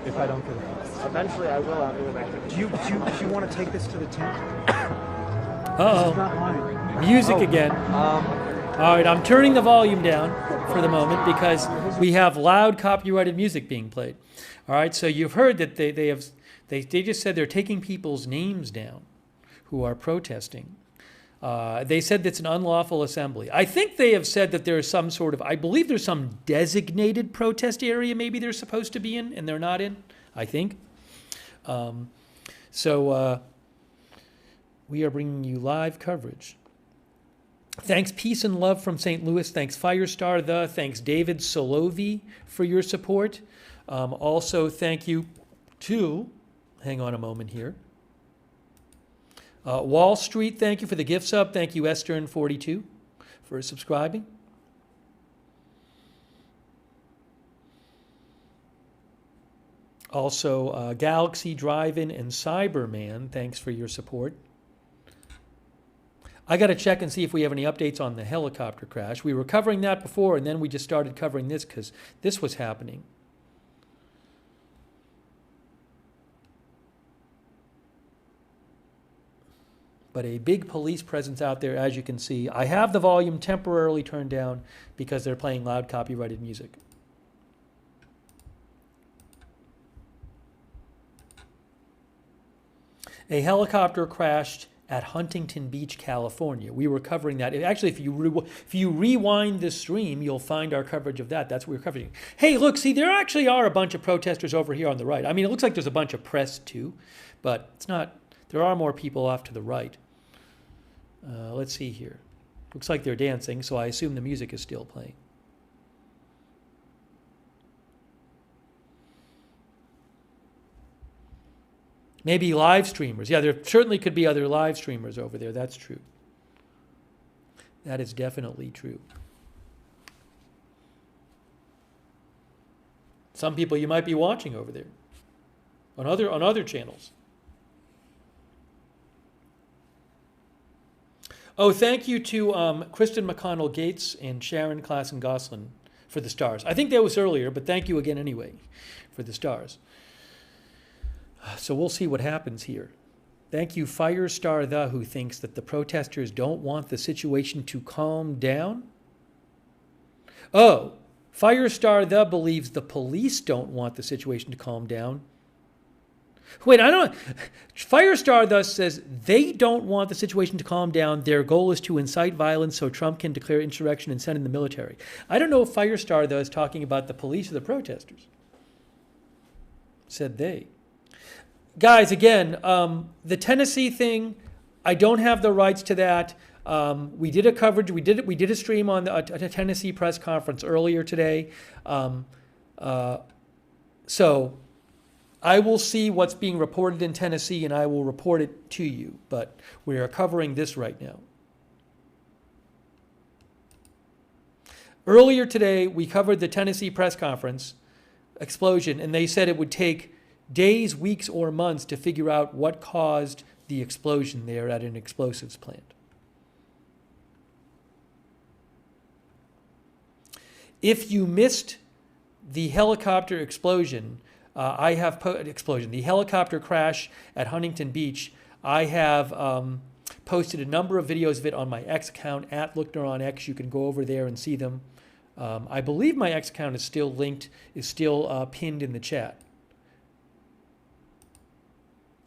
if I don't get it. Eventually I will. I'll go back to the tent. Do you want to take this to the tent? Uh-oh. This is not mine. Music again. All right, I'm turning the volume down for the moment because we have loud copyrighted music being played. All right, so you've heard that they just said they're taking people's names down who are protesting. They said that's an unlawful assembly. I think they have said that there is some sort of, I believe there's some designated protest area maybe they're supposed to be in and they're not in, I think. We are bringing you live coverage. Thanks Peace and Love from St. Louis. Thanks Firestar Thanks David Solovi for your support. Also thank you to, hang on a moment here. Wall Street, thank you for the gift sub. Thank you, Estern42, for subscribing. Also, Galaxy Drive-In and Cyberman, thanks for your support. I got to check and see if we have any updates on the helicopter crash. We were covering that before, and then we just started covering this because this was happening. But a big police presence out there, as you can see. I have the volume temporarily turned down because they're playing loud copyrighted music. A helicopter crashed at Huntington Beach, California. We were covering that. Actually, if you rewind the stream, you'll find our coverage of that. That's what we're covering. Hey, look, see, there actually are a bunch of protesters over here on the right. I mean, it looks like there's a bunch of press too, but it's not. There are more people off to the right. Let's see here. Looks like they're dancing, so I assume the music is still playing. Maybe live streamers. Yeah, there certainly could be other live streamers over there. That's true. That is definitely true. Some people you might be watching over there on other channels. Oh, thank you to Kristen McConnell Gates and Sharon Klassen Goslin for the stars. I think that was earlier, but thank you again anyway for the stars. So we'll see what happens here. Thank you, Firestar the, who thinks that the protesters don't want the situation to calm down. Oh, Firestar the believes the police don't want the situation to calm down. Wait, I don't. Firestar thus says they don't want the situation to calm down. Their goal is to incite violence so Trump can declare insurrection and send in the military. I don't know if Firestar though is talking about the police or the protesters. Said they. Guys, again, the Tennessee thing, I don't have the rights to that. We did a coverage. We did a stream on a Tennessee press conference earlier today. So I will see what's being reported in Tennessee, and I will report it to you. But we are covering this right now. Earlier today, we covered the Tennessee press conference explosion, and they said it would take days, weeks, or months to figure out what caused the explosion there at an explosives plant. If you missed the helicopter explosion, the helicopter crash at Huntington Beach, I have posted a number of videos of it on my X account, at Lookner on X. You can go over there and see them. I believe my X account is still linked, pinned in the chat.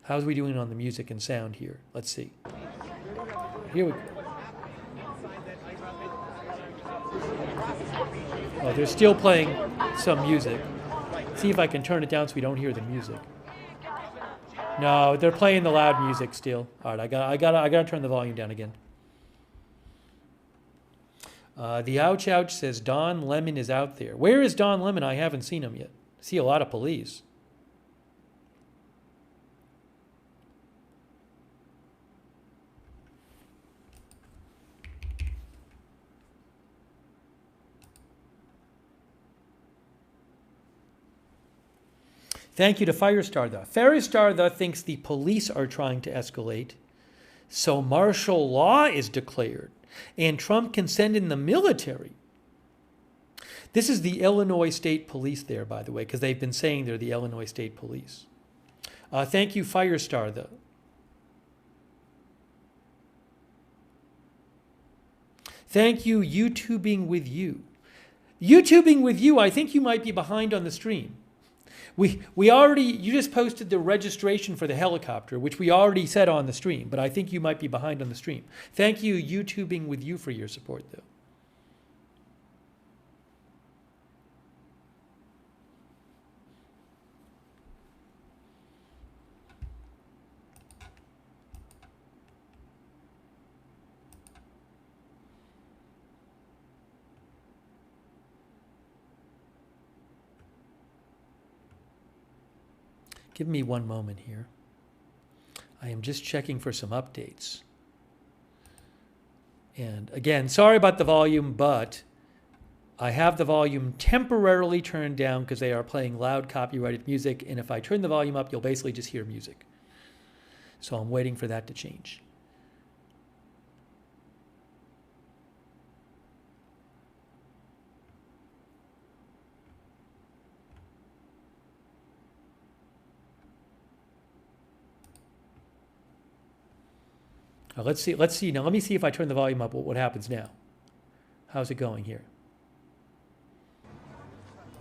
How's we doing on the music and sound here? Let's see. Here we go. Oh, they're still playing some music. See if I can turn it down so we don't hear the music. No, they're playing the loud music still. All right, I gotta turn the volume down again. The Ouch Ouch says Don Lemon is out there. Where is Don Lemon? I haven't seen him yet. I see a lot of police. Thank you to Firestar the. Firestar the thinks the police are trying to escalate, so martial law is declared, and Trump can send in the military. This is the Illinois State Police there, by the way, because they've been saying they're the Illinois State Police. Thank you, Firestar the. Thank you, YouTubing with you. YouTubing with you, I think you might be behind on the stream. You just posted the registration for the helicopter, which we already said on the stream, but I think you might be behind on the stream. Thank you, YouTubing with you, for your support, though. Give me one moment here. I am just checking for some updates. And again, sorry about the volume, but I have the volume temporarily turned down because they are playing loud copyrighted music. And if I turn the volume up, you'll basically just hear music. So I'm waiting for that to change. Let's see. Now, let me see if I turn the volume up, what happens now. How's it going here?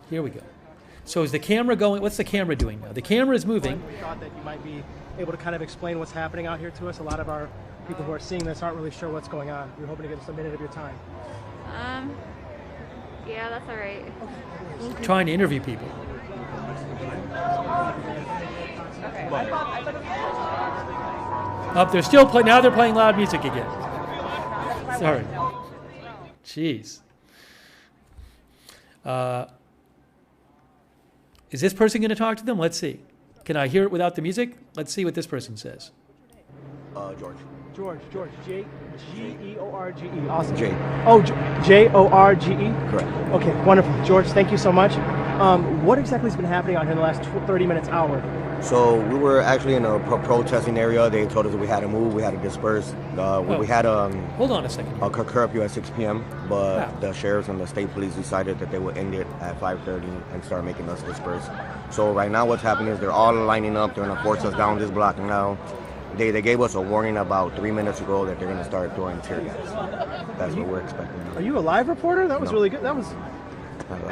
Here we go. So is the camera going? What's the camera doing now? The camera is moving. We thought that you might be able to kind of explain what's happening out here to us. A lot of our people who are seeing this aren't really sure what's going on. We're hoping to give us a minute of your time. Yeah, that's all right. Trying to interview people. They're still playing. Now they're playing loud music again. Sorry. Jeez. Is this person going to talk to them? Let's see. Can I hear it without the music? Let's see what this person says. George. George. Awesome. J. Oh, Jorge. Correct. Okay, wonderful. George, thank you so much. What exactly has been happening out here in the last 30 minutes, hour? So we were actually in a protesting area. They told us that we had to move, we had to disperse. We had hold on a second. A curfew at 6 p.m., but the sheriffs and the state police decided that they would end it at 5:30 and start making us disperse. So right now what's happening is they're all lining up. They're going to force us down this block now. They gave us a warning about 3 minutes ago that they're going to start throwing tear gas. That's what we're expecting. Are you a live reporter? That was No. really good. That was...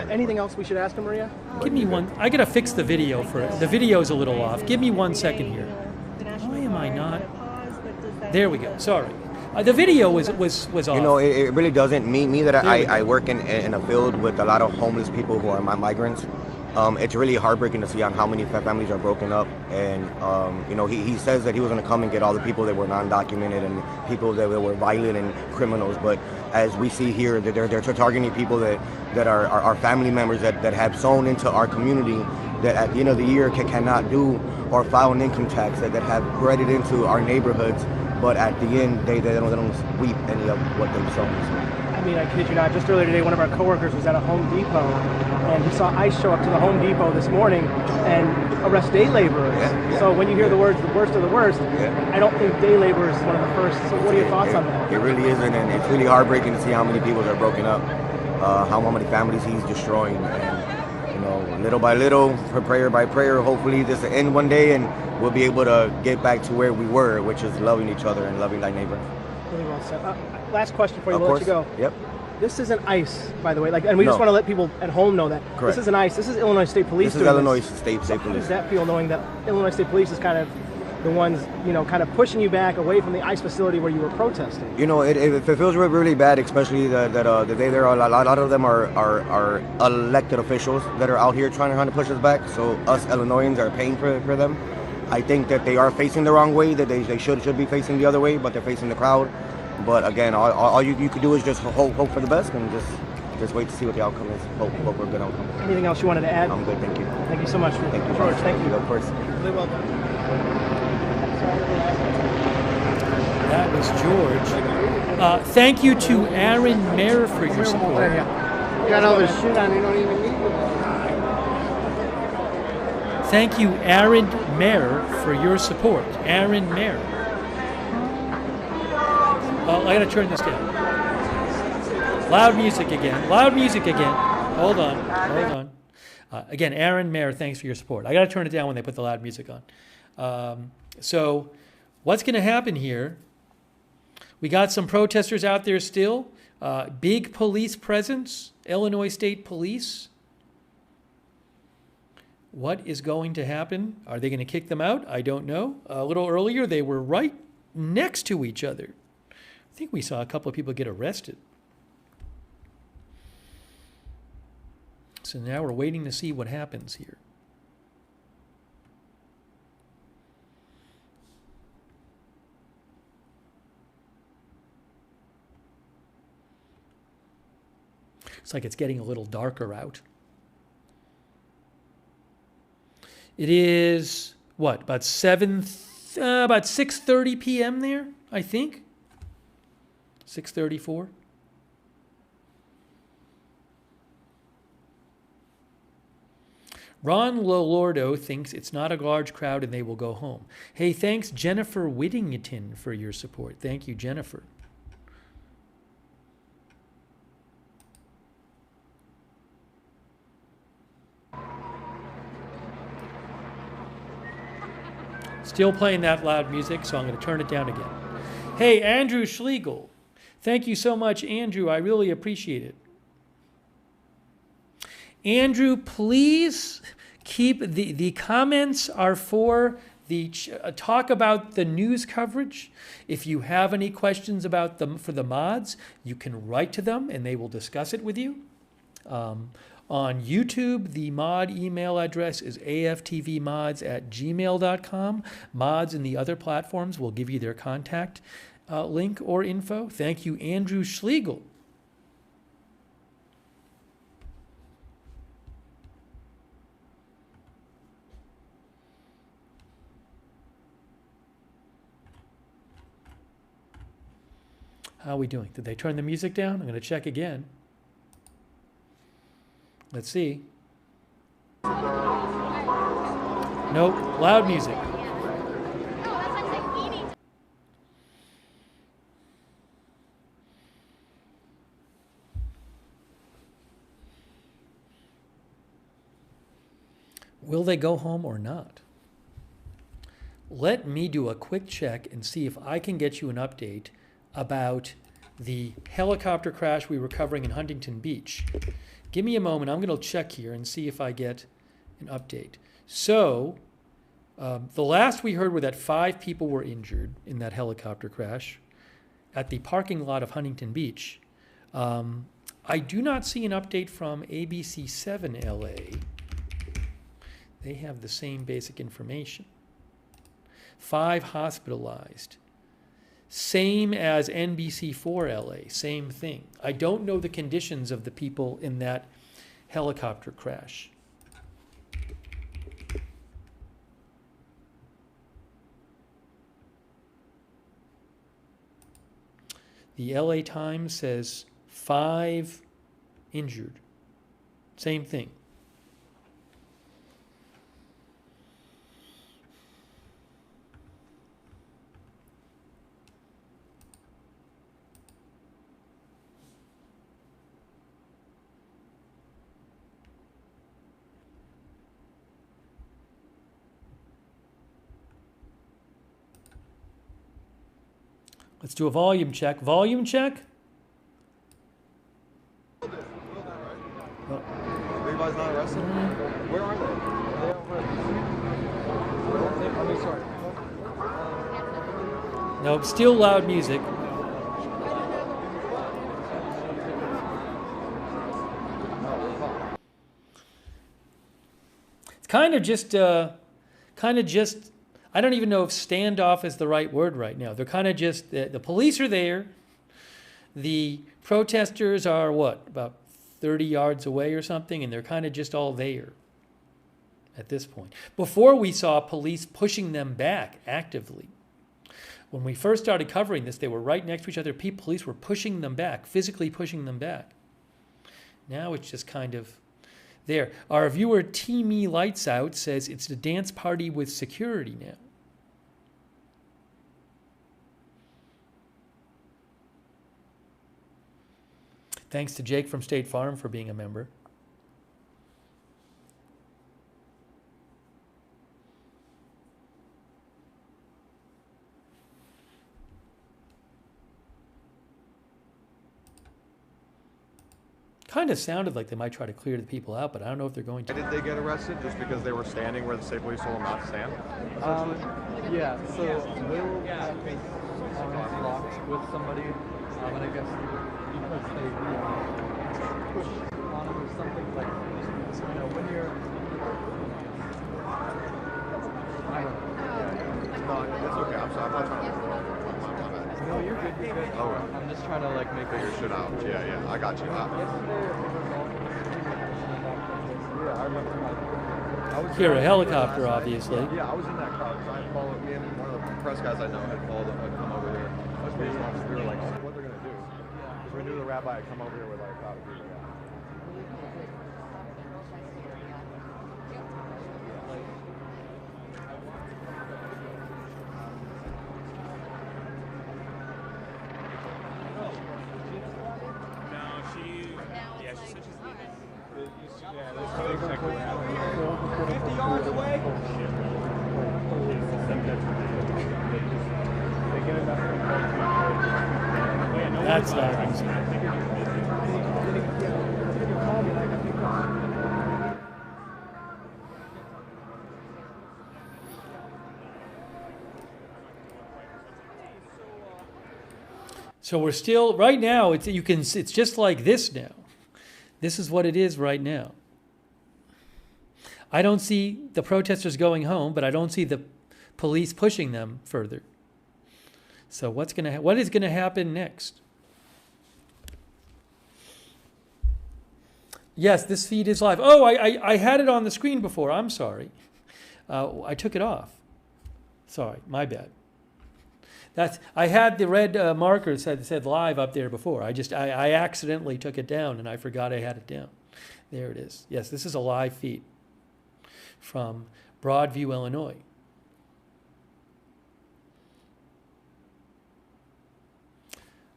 Anything else we should ask him, Maria? Give me one. I gotta fix the video for it. The video's a little off. Give me 1 second here. Why am I not? There we go. Sorry. The video was off. You know, it really doesn't. Me that I work in a field with a lot of homeless people who are migrants. It's really heartbreaking to see on how many families are broken up. And, you know, he says that he was going to come and get all the people that were non-documented and people that were violent and criminals. But as we see here, that they're targeting people that are family members that have sown into our community, that at the end of the year cannot do or file an income tax, that have bred it into our neighborhoods. But at the end, they don't reap any of what they've sown. I mean, I kid you not. Just earlier today, one of our coworkers was at a Home Depot, and he saw ICE show up to the Home Depot this morning and arrest day laborers. Yeah. So when you hear the words, the worst of the worst, I don't think day laborers is one of the first. So what are your thoughts on that? It really isn't, and it's really heartbreaking to see how many people are broken up, how many families he's destroying. And, you know, little by little, prayer by prayer, hopefully this will end one day and we'll be able to get back to where we were, which is loving each other and loving thy neighbor. Really well said. Last question for you, we'll let you go. Yep. This isn't ICE, by the way, and we just want to let people at home know that. Correct. This isn't ICE. This is Illinois State Police. This is Illinois State So Police. how does that feel, knowing that Illinois State Police is kind of the ones, you know, kind of pushing you back away from the ICE facility where you were protesting? You know, it feels really bad, especially that there are a lot of them are elected officials that are out here trying to push us back. So us Illinoisans are paying for them. I think that they are facing the wrong way, that they should be facing the other way, but they're facing the crowd. But again, all you could do is just hope for the best and just wait to see what the outcome is. Hope for a good outcome. Anything else you wanted to add? I'm good, thank you. Thank you so much. Thank you, George. Thank you. Of course. Really well done. That was George. Thank you to Aaron Mayer for your support. You got all this shit on, you don't even need it. Thank you, Aaron Mayer, for your support. Aaron Mayer. I gotta turn this down. Loud music again. Loud music again. Hold on. Again, Aaron Mayer, thanks for your support. I gotta turn it down when they put the loud music on. So, what's gonna happen here? We got some protesters out there still. Big police presence. Illinois State Police. What is going to happen? Are they going to kick them out? I don't know. A little earlier, they were right next to each other. I think we saw a couple of people get arrested. So now we're waiting to see what happens here. It's like it's getting a little darker out. It is, what, about 6:30 p.m. there, I think? 6:34. Ron Lolordo thinks it's not a large crowd and they will go home. Hey, thanks Jennifer Whittington for your support. Thank you, Jennifer. Still playing that loud music, so I'm going to turn it down again. Hey, Andrew Schlegel. Thank you so much, Andrew. I really appreciate it. Andrew, please keep the comments are for the talk about the news coverage. If you have any questions about them for the mods, you can write to them and they will discuss it with you. On YouTube, the mod email address is aftvmods@gmail.com. Mods in the other platforms will give you their contact link or info. Thank you, Andrew Schlegel. How are we doing? Did they turn the music down? I'm going to check again. Let's see. Nope, loud music. Will they go home or not? Let me do a quick check and see if I can get you an update about the helicopter crash we were covering in Huntington Beach. Give me a moment. I'm going to check here and see if I get an update. So, the last we heard were that 5 people were injured in that helicopter crash at the parking lot of Huntington Beach. I do not see an update from ABC7 LA. They have the same basic information. 5 hospitalized. Same as NBC4 LA, same thing. I don't know the conditions of the people in that helicopter crash. The LA Times says 5 injured. Same thing. Let's do a volume check. Volume check? Oh. Levi's not arrested? Where are they? Nope, still loud music. It's kind of just, I don't even know if standoff is the right word right now. They're kind of just, the police are there. The protesters are what, about 30 yards away or something, and they're kind of just all there at this point. Before we saw police pushing them back actively. When we first started covering this, they were right next to each other. Police were pushing them back, physically pushing them back. Now it's just kind of there. Our viewer, Teamy Lights Out, says it's a dance party with security now. Thanks to Jake from State Farm for being a member. Kind of sounded like they might try to clear the people out, but I don't know if they're going to. Did they get arrested just because they were standing where the state police told them not to stand? Yeah, so Will had been locked with somebody, and I guess because they pushed on him or something, like, when you're... I don't know. No, it's okay. I'm sorry. I'm not trying to... No, you're good. You're good. Oh, right. I'm just trying to, like, make figure shit out. Yeah, I got you. Yeah, I remember. Hear a helicopter, obviously. Yeah, I was in that car because I followed me and one of the press guys I know had followed them, had come over here. We were like, what they're going to do. Because we knew the rabbi had come over here with like a crowd of people. That's not easy. So we're still right now. It's just like this now. This is what it is right now. I don't see the protesters going home, but I don't see the police pushing them further. So what is going to happen next? Yes, this feed is live. Oh, I had it on the screen before. I'm sorry. I took it off. Sorry, my bad. I had the red markers that said live up there before. I accidentally took it down and I forgot I had it down. There it is. Yes, this is a live feed from Broadview, Illinois.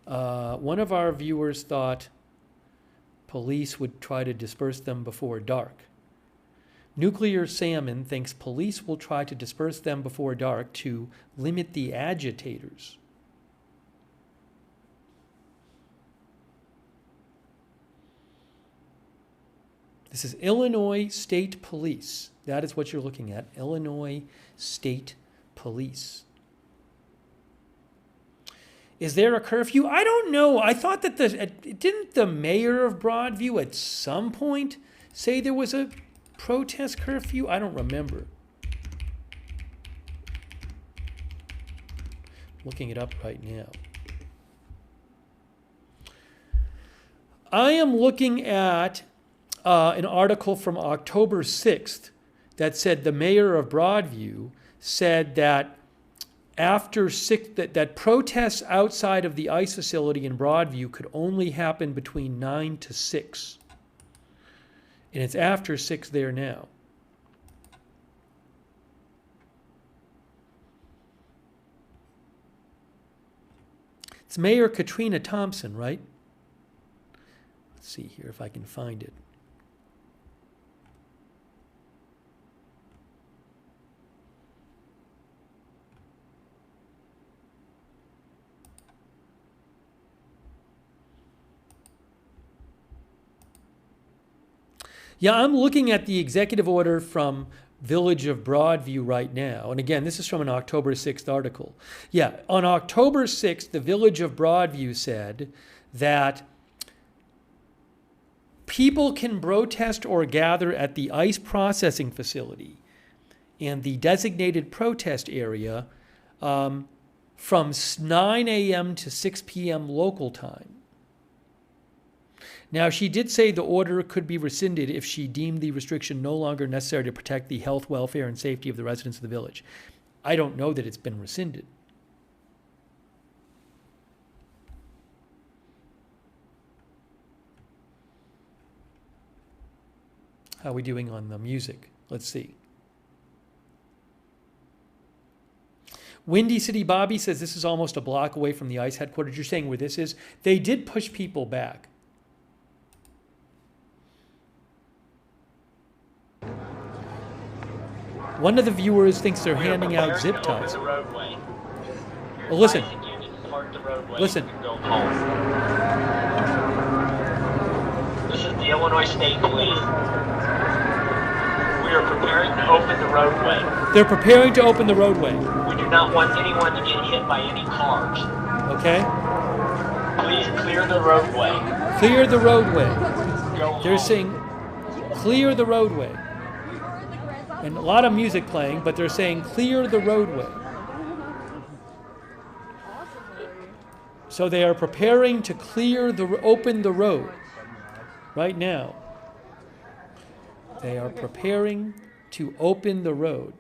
One of our viewers thought police would try to disperse them before dark. Nuclear Salmon thinks police will try to disperse them before dark to limit the agitators. This is Illinois State Police. That is what you're looking at, Illinois State Police. Is there a curfew? I don't know. I thought that didn't the mayor of Broadview at some point say there was a protest curfew? I don't remember. Looking it up right now. I am looking at an article from October 6th that said the mayor of Broadview said that that protests outside of the ICE facility in Broadview could only happen between 9 to 6. And it's after 6 there now. It's Mayor Katrina Thompson, right? Let's see here if I can find it. Yeah, I'm looking at the executive order from Village of Broadview right now. And again, this is from an October 6th article. Yeah, on October 6th, the Village of Broadview said that people can protest or gather at the ICE processing facility and the designated protest area from 9 a.m. to 6 p.m. local time. Now, she did say the order could be rescinded if she deemed the restriction no longer necessary to protect the health, welfare, and safety of the residents of the village. I don't know that it's been rescinded. How are we doing on the music? Let's see. Windy City Bobby says this is almost a block away from the ICE headquarters. You're saying where this is? They did push people back. One of the viewers thinks they're handing out zip ties. Well, listen. Listen. This is the Illinois State Police. We are preparing to open the roadway. They're preparing to open the roadway. We do not want anyone to get hit by any cars. Okay. Please clear the roadway. Clear the roadway. They're saying, clear the roadway. And a lot of music playing, but they're saying, clear the roadway. So they are preparing to open the road right now. They are preparing to open the road.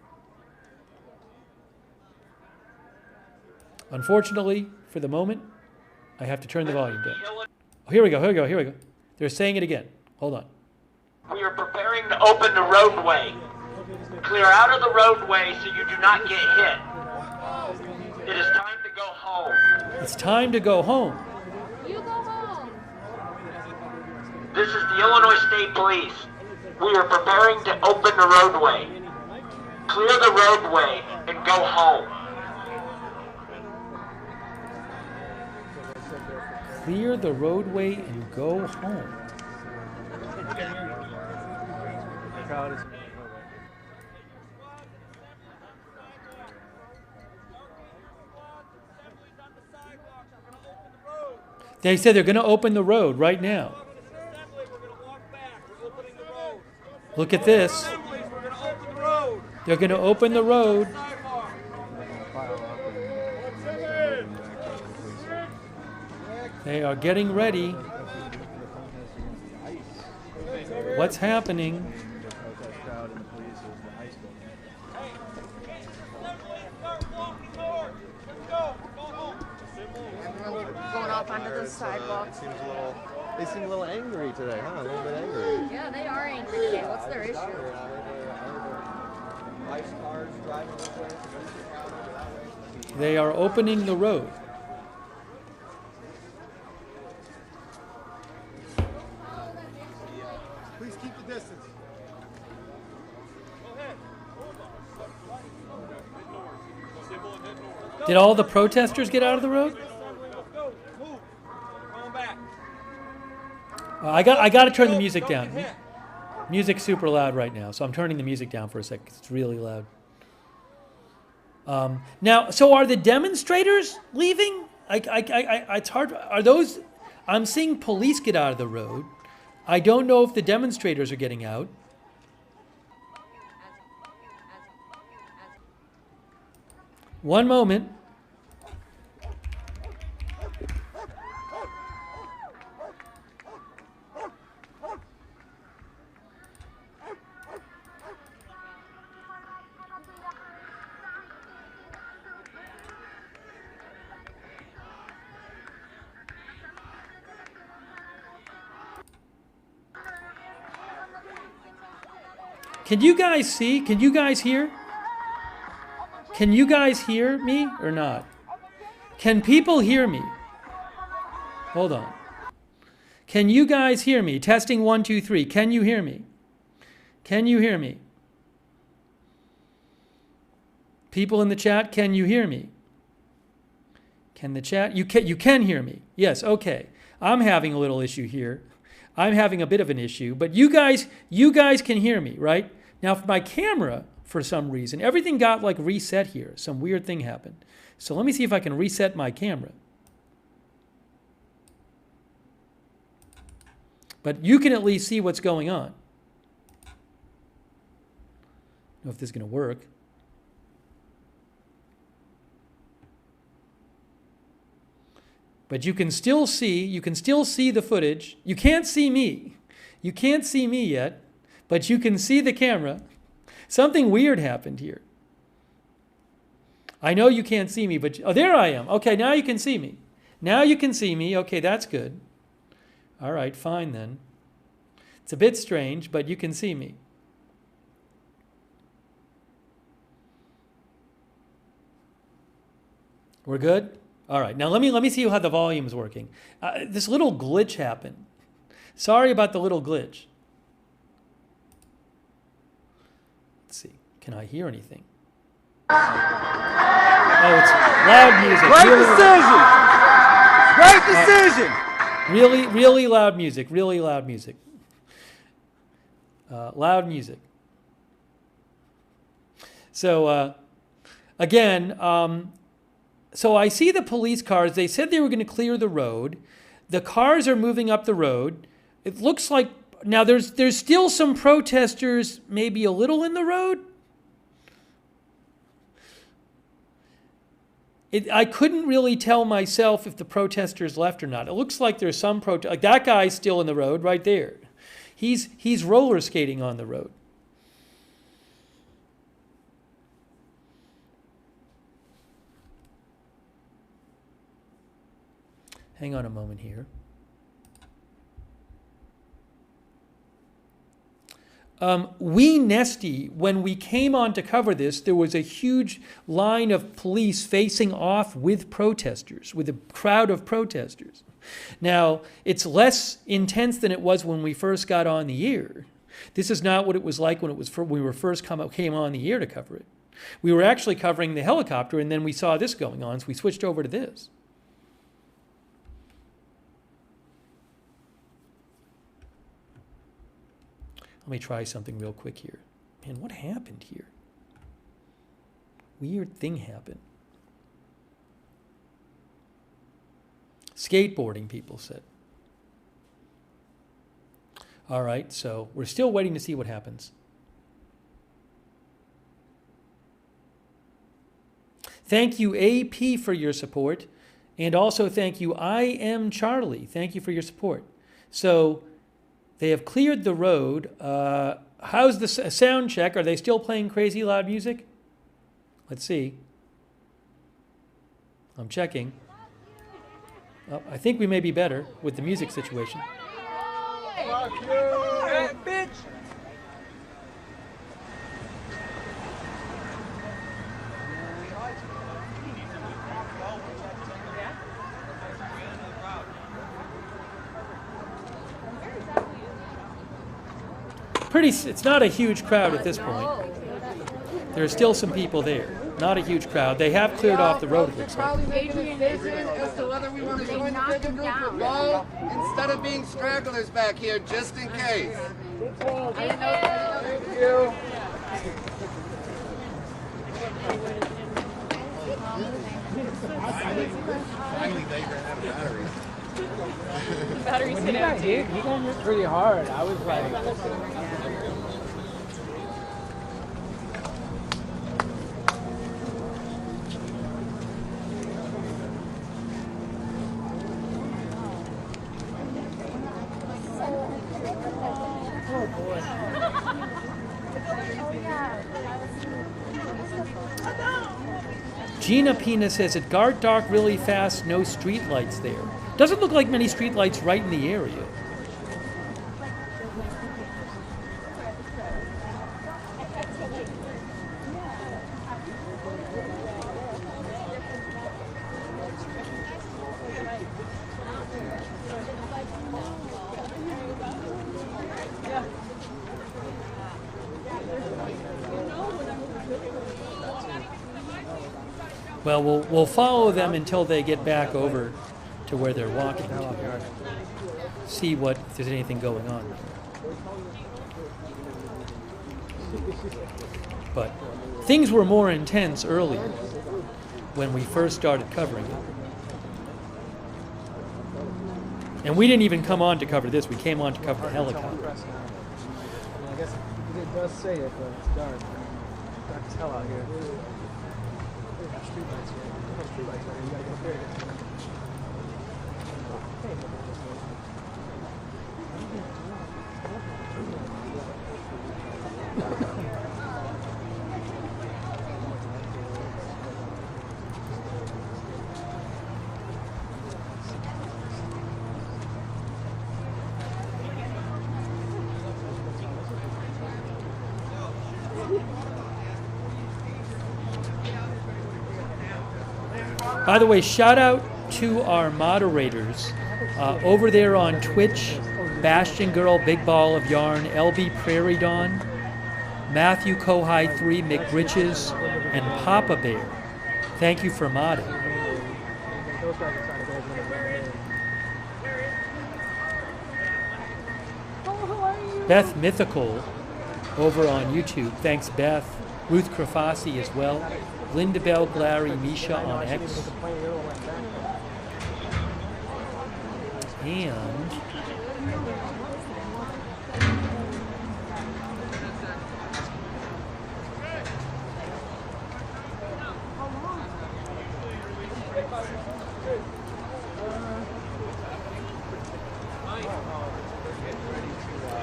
Unfortunately, for the moment, I have to turn the volume down. Oh, here we go. They're saying it again. Hold on. We are preparing to open the roadway. Clear out of the roadway so you do not get hit. It is time to go home. It's time to go home. You go home. This is the Illinois State Police. We are preparing to open the roadway. Clear the roadway and go home. Clear the roadway and go home. They said they're going to open the road right now. Look at this. They're going to open the road. They are getting ready. What's happening? Going off onto the sidewalk. They seem a little angry today, huh? A little bit angry. Yeah, they are angry today. What's their issue? They are opening the road. Please keep the distance. Did all the protesters get out of the road? I got to turn the music down. Music's super loud right now, so I'm turning the music down for a sec. It's really loud. Now, so are the demonstrators leaving? It's hard. Are those? I'm seeing police get out of the road. I don't know if the demonstrators are getting out. One moment. Can you guys see? Can you guys hear? Can you guys hear me or not? Can people hear me? Hold on. Can you guys hear me? Testing 1, 2, 3. Can you hear me? Can you hear me? People in the chat, can you hear me? Can the chat? You can hear me. Yes, okay. I'm having a little issue here. I'm having a bit of an issue, but you guys can hear me, right? Now, for my camera, for some reason, everything got like reset here. Some weird thing happened. So let me see if I can reset my camera. But you can at least see what's going on. I don't know if this is going to work. But you can still see the footage. You can't see me. You can't see me yet, but you can see the camera. Something weird happened here. I know you can't see me, but oh, there I am. Okay, now you can see me. Now you can see me. Okay, that's good. All right, fine then. It's a bit strange, but you can see me. We're good? All right, now let me see how the volume is working. This little glitch happened. Sorry about the little glitch. Let's see. Can I hear anything? Oh, it's loud music. Great decision! Really, really loud music. Really loud music. Loud music. So, again, so I see the police cars. They said they were going to clear the road. The cars are moving up the road. It looks like now there's still some protesters, maybe a little in the road. I couldn't really tell myself if the protesters left or not. It looks like there's some protest. Like that guy's still in the road right there. He's roller skating on the road. Hang on a moment here. We Nesty, when we came on to cover this, there was a huge line of police facing off with protesters, with a crowd of protesters. Now, it's less intense than it was when we first got on the air. This is not what it was like when we were first came on the air to cover it. We were actually covering the helicopter, and then we saw this going on, so we switched over to this. Let me try something real quick here. Man, what happened here? Weird thing happened. Skateboarding, people said. All right, so we're still waiting to see what happens. Thank you, AP, for your support. And also thank you, I Am Charlie. Thank you for your support. So they have cleared the road. How's the sound check? Are they still playing crazy loud music? Let's see. I'm checking. Oh, I think we may be better with the music situation. Fuck you! Hey, bitch! It's not a huge crowd at this point. There are still some people there. Not a huge crowd. They have cleared off the road, it looks like. Probably make a decision as to whether we want to join the bigger group with Ball instead of being stragglers back here, just in case. Thank you. Finally, they ran out of batteries. Batteries hit empty. He got hit pretty hard. I was like... Oh boy. Gina Pina says it got dark really fast, no street lights there. Doesn't look like many street lights right in the area. Well, we'll follow them until they get back over to where they're walking to. See if there's anything going on. But things were more intense earlier when we first started covering it. And we didn't even come on to cover this. We came on to cover the helicopter. I guess it does say it, but it's dark. Dark as hell out here. Streetlights here. No streetlights right here. You gotta go up there. By the way, shout out to our moderators over there on Twitch: Bastion Girl, Big Ball of Yarn, LB Prairie Dawn, Matthew Kohai 3, McBritches, and Papa Bear. Thank you for modding. Beth Mythical over on YouTube. Thanks, Beth. Ruth Krafasi as well. Linda Bell, Glary, Misha on X. And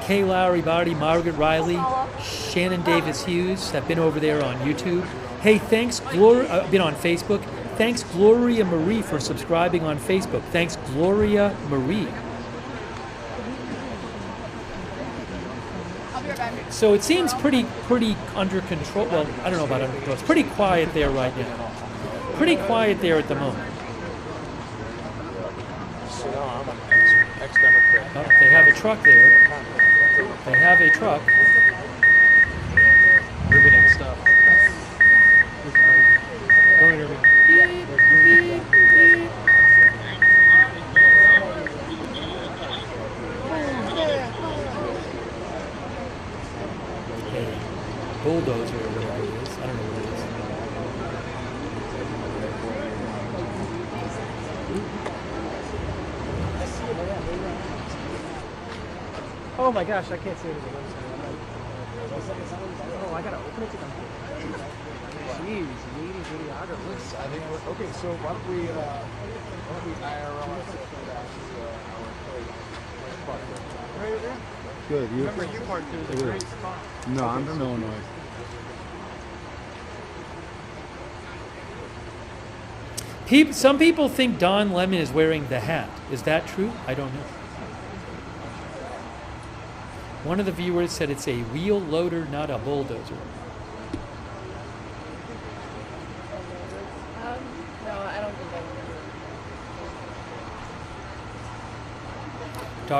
Kay Lowry Barty, Margaret Riley, Shannon Davis Hughes have been over there on YouTube. Hey, thanks, been on Facebook. Thanks, Gloria Marie, for subscribing on Facebook. Thanks, Gloria Marie. So it seems pretty under control. Well, I don't know about under control. It's pretty quiet there right now. Pretty quiet there at the moment. Oh, they have a truck there. They have a truck. Riveting stuff. Bulldozer or whatever it is. I don't know what it is. Oh my gosh, I can't see it. Oh, I gotta open it to them. Jeez, meaty videographers. I think okay. So why don't we IRL right over there? Good. You? Remember, you part two is a great spot. No, I'm from Illinois. Some people think Don Lemon is wearing the hat. Is that true? I don't know. One of the viewers said it's a wheel loader, not a bulldozer. No, I don't think I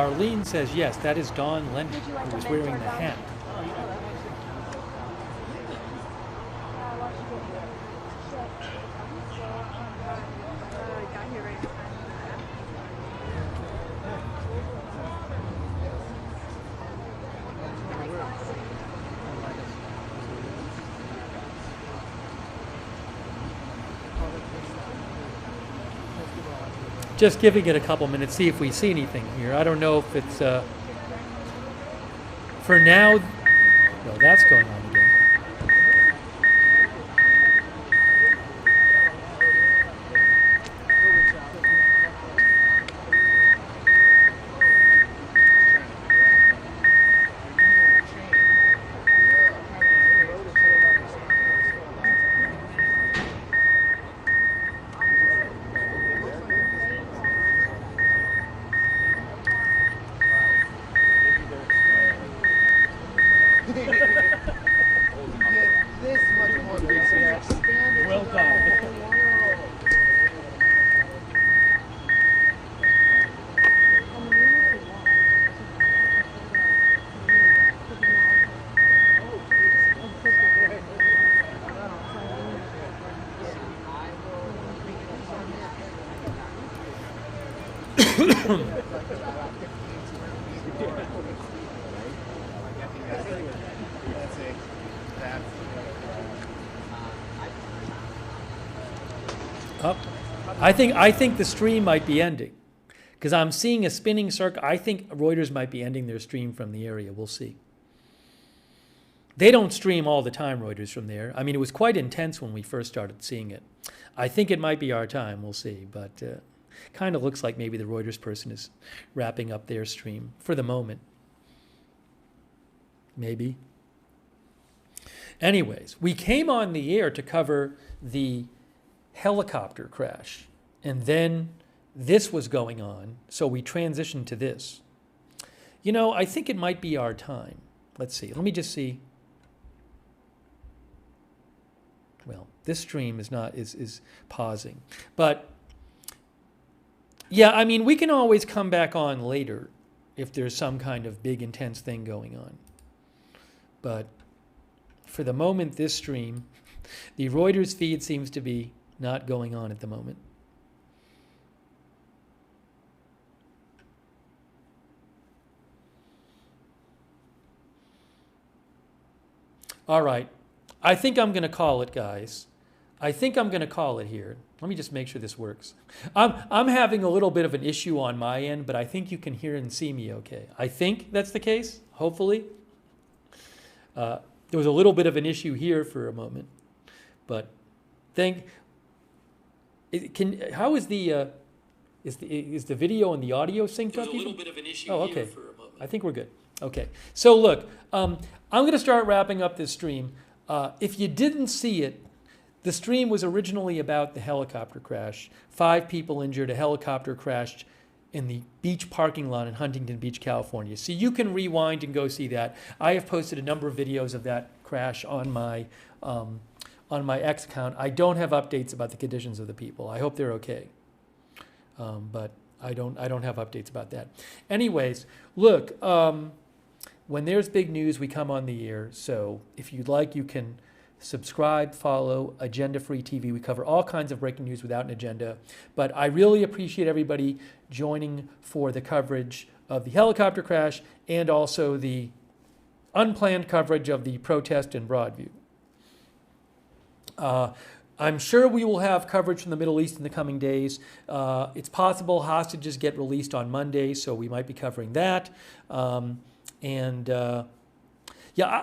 would. Darlene says yes, that is Don Lemon, who was wearing the hat. Just giving it a couple minutes, see if we see anything here. I don't know if it's, for now, no, that's going on again. Well done. I think the stream might be ending, because I'm seeing a spinning circle. I think Reuters might be ending their stream from the area. We'll see. They don't stream all the time, Reuters, from there. I mean, it was quite intense when we first started seeing it. I think it might be our time. We'll see. But kind of looks like maybe the Reuters person is wrapping up their stream for the moment. Maybe. Anyways, we came on the air to cover the helicopter crash. And then this was going on, so we transitioned to this. You know, I think it might be our time. Let's see. Let me just see. Well, this stream is pausing. But yeah, I mean, we can always come back on later if there's some kind of big intense thing going on. But for the moment, this stream, the Reuters feed seems to be not going on at the moment. All right. I think I'm going to call it, guys. I think I'm going to call it here. Let me just make sure this works. I'm having a little bit of an issue on my end, but I think you can hear and see me okay. I think that's the case, hopefully. There was a little bit of an issue here for a moment, but how is the video and the audio synced up? There's a little bit of an issue here for a moment. I think we're good. Okay. So look, I'm going to start wrapping up this stream. If you didn't see it, the stream was originally about the helicopter crash. 5 people injured. A helicopter crashed in the beach parking lot in Huntington Beach, California. So you can rewind and go see that. I have posted a number of videos of that crash on my X account. I don't have updates about the conditions of the people. I hope they're okay, but I don't have updates about that. Anyways, look, when there's big news, we come on the air. So if you'd like, you can subscribe, follow Agenda Free TV. We cover all kinds of breaking news without an agenda. But I really appreciate everybody joining for the coverage of the helicopter crash and also the unplanned coverage of the protest in Broadview. I'm sure we will have coverage from the Middle East in the coming days. It's possible hostages get released on Monday, so we might be covering that. Yeah,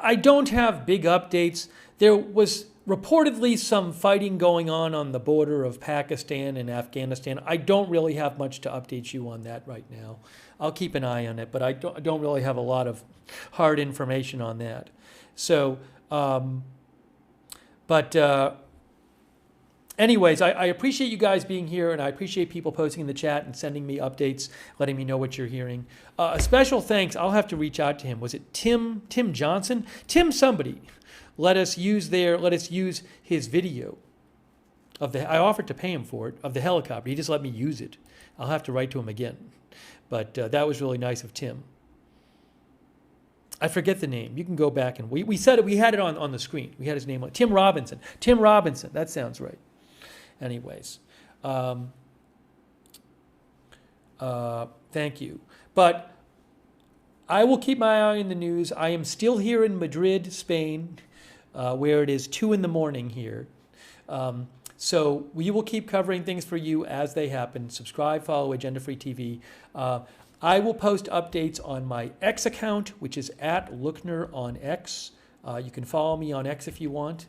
I don't have big updates. There was reportedly some fighting going on the border of Pakistan and Afghanistan. I don't really have much to update you on that right now. I'll keep an eye on it, but I don't really have a lot of hard information on that. So, anyways, I appreciate you guys being here, and I appreciate people posting in the chat and sending me updates, letting me know what you're hearing. A special thanks, I'll have to reach out to him. Was it Tim Johnson? Tim somebody. Let us use his video of I offered to pay him for it, of the helicopter. He just let me use it. I'll have to write to him again. But that was really nice of Tim. I forget the name. You can go back and we said it. We had it on the screen. We had his name on Tim Robinson. Tim Robinson. That sounds right. Anyways, thank you. But I will keep my eye on the news. I am still here in Madrid, Spain, where it is 2 a.m. here. So we will keep covering things for you as they happen. Subscribe, follow Agenda Free TV. I will post updates on my X account, which is @Lookner on X. You can follow me on X if you want,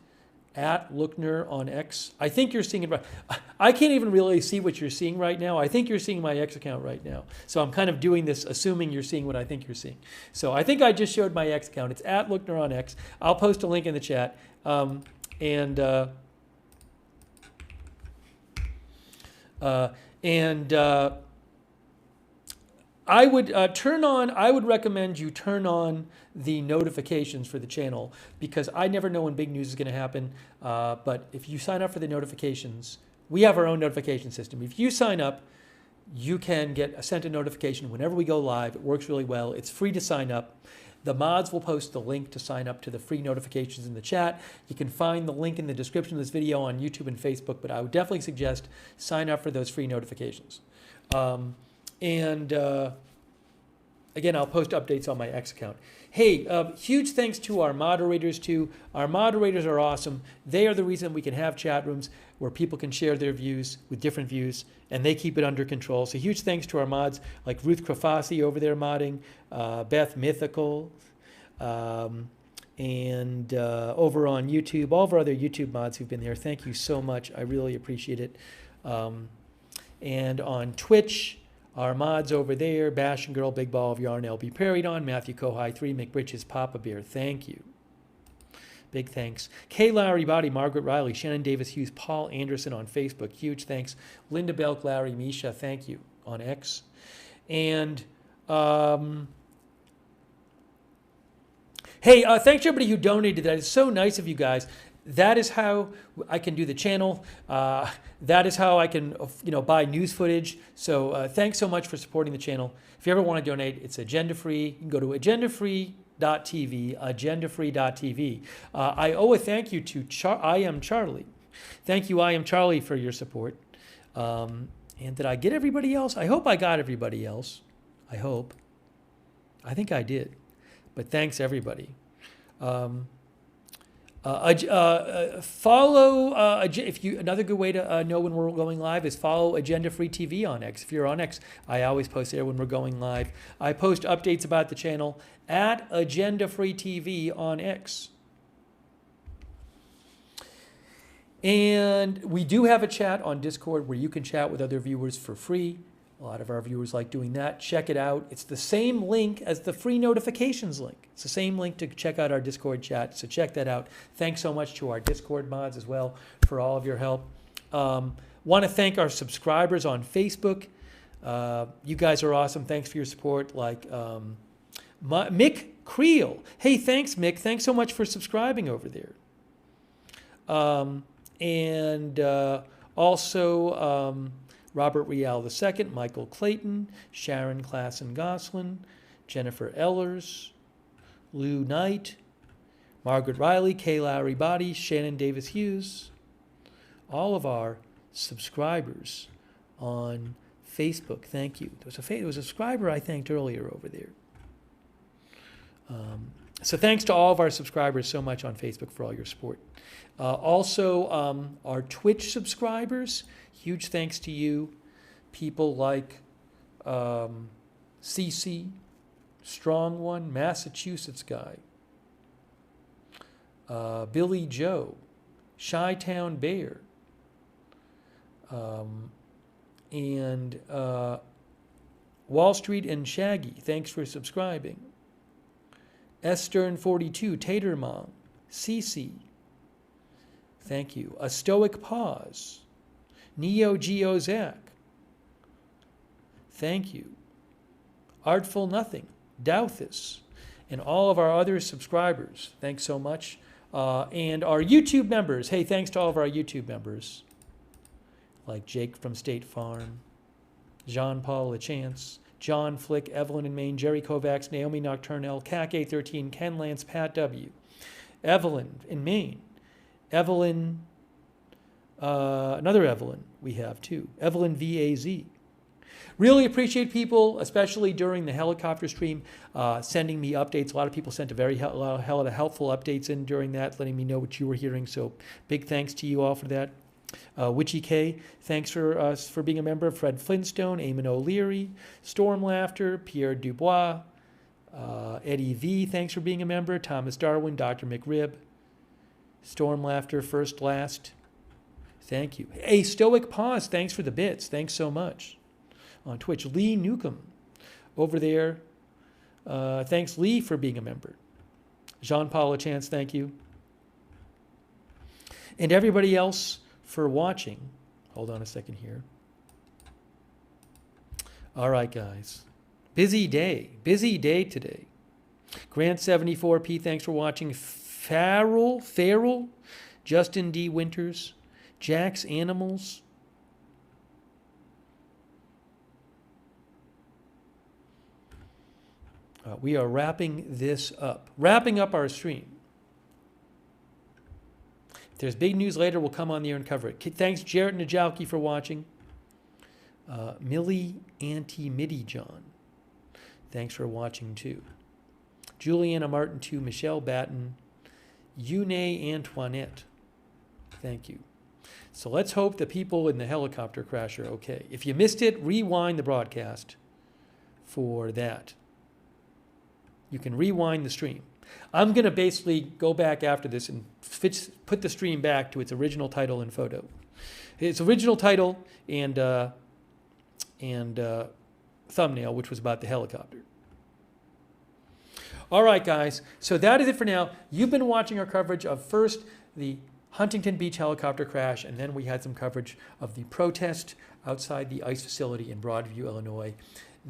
@Lookner on X. I think you're seeing it right. I can't even really see what you're seeing right now. I think you're seeing my X account right now. So I'm kind of doing this assuming you're seeing what I think you're seeing. So I think I just showed my X account. It's @Lookner on X. I'll post a link in the chat. I would I would recommend you turn on the notifications for the channel, because I never know when big news is going to happen. But if you sign up for the notifications, we have our own notification system. If you sign up, you can get sent a notification whenever we go live. It works really well. It's free to sign up. The mods will post the link to sign up to the free notifications in the chat. You can find the link in the description of this video on YouTube and Facebook, but I would definitely suggest sign up for those free notifications. Again, I'll post updates on my X account. Hey, huge thanks to our moderators too. Our moderators are awesome. They are the reason we can have chat rooms where people can share their views with different views, and they keep it under control. So huge thanks to our mods like Ruth Krafasi over there modding, Beth Mythical, and over on YouTube, all of our other YouTube mods who've been there. Thank you so much. I really appreciate it. And on Twitch, our mods over there, Bash and Girl, Big Ball of Yarn, LB Peridon, Matthew Kohai 3, McBritches, Papa Bear, thank you. Big thanks. Kay Lowry Body, Margaret Riley, Shannon Davis Hughes, Paul Anderson on Facebook, huge thanks. Linda Belk, Larry, Misha, thank you on X. And hey, thanks to everybody who donated. That is so nice of you guys. That is how I can do the channel. That is how I can, buy news footage. So thanks so much for supporting the channel. If you ever want to donate, it's agenda free. You can go to agendafree.tv, agendafree.tv. I owe a thank you to I Am Charlie. Thank you, I Am Charlie, for your support. And did I get everybody else? I hope I got everybody else. I hope. I think I did. But thanks, everybody. Follow, another good way to know when we're going live is follow Agenda Free TV on X. If you're on X, I always post there when we're going live. I post updates about the channel at Agenda Free TV on X. And we do have a chat on Discord where you can chat with other viewers for free. A lot of our viewers like doing that. Check it out. It's the same link as the free notifications link. It's the same link to check out our Discord chat, so check that out. Thanks so much to our Discord mods as well for all of your help. Want to thank our subscribers on Facebook. You guys are awesome. Thanks for your support. Like Mick Creel. Hey, thanks, Mick. Thanks so much for subscribing over there. Also... Robert Rial II, Michael Clayton, Sharon Klassen-Goslin, Jennifer Ellers, Lou Knight, Margaret Riley, Kay Lowry Body, Shannon Davis Hughes, all of our subscribers on Facebook. Thank you. There was a subscriber I thanked earlier over there. So thanks to all of our subscribers so much on Facebook for all your support. Also, our Twitch subscribers, huge thanks to you. People like CC, Strong One, Massachusetts guy, Billy Joe, Chi-Town Bear, and Wall Street and Shaggy, thanks for subscribing. Estern42, Tater Mom, CC, thank you. A Stoic Pause, Neo Geo Zach, thank you. Artful Nothing, Douthis, and all of our other subscribers, thanks so much. And our YouTube members, hey, thanks to all of our YouTube members, like Jake from State Farm, Jean-Paul LaChance, John Flick, Evelyn in Maine, Jerry Kovacs, Naomi Nocturnell, CAC-A13, Ken Lance, Pat W., Evelyn in Maine, Evelyn, another Evelyn we have too, Evelyn VAZ. Really appreciate people, especially during the helicopter stream, sending me updates. A lot of people sent a lot of helpful updates in during that, letting me know what you were hearing. So big thanks to you all for that. Witchy K, thanks for being a member. Fred Flintstone, Eamon O'Leary, Storm Laughter, Pierre Dubois, Eddie V, thanks for being a member. Thomas Darwin, Dr. McRib, Storm Laughter, First Last, thank you. Hey, Stoic Pause, thanks for the bits. Thanks so much. On Twitch, Lee Newcomb over there. Thanks, Lee, for being a member. Jean-Paul Chance, thank you. And everybody else for watching. Hold on a second here. All right, guys. Busy day today. Grant 74P, thanks for watching. Farrell, Justin D. Winters, Jack's Animals. We are wrapping this up. Wrapping up our stream. If there's big news later, we'll come on the air and cover it. Thanks, Jarrett Najalki, for watching. Millie Anti-Midi John, thanks for watching too. Juliana Martin 2, Michelle Batten, Yune Antoinette, thank you. So let's hope the people in the helicopter crash are okay. If you missed it, rewind the broadcast for that. You can rewind the stream. I'm going to basically go back after this and put the stream back to its original title and photo. Its original title and thumbnail, which was about the helicopter. All right, guys. So that is it for now. You've been watching our coverage of first the Huntington Beach helicopter crash, and then we had some coverage of the protest outside the ICE facility in Broadview, Illinois.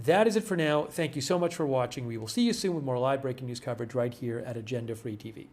That is it for now. Thank you so much for watching. We will see you soon with more live breaking news coverage right here at Agenda Free TV.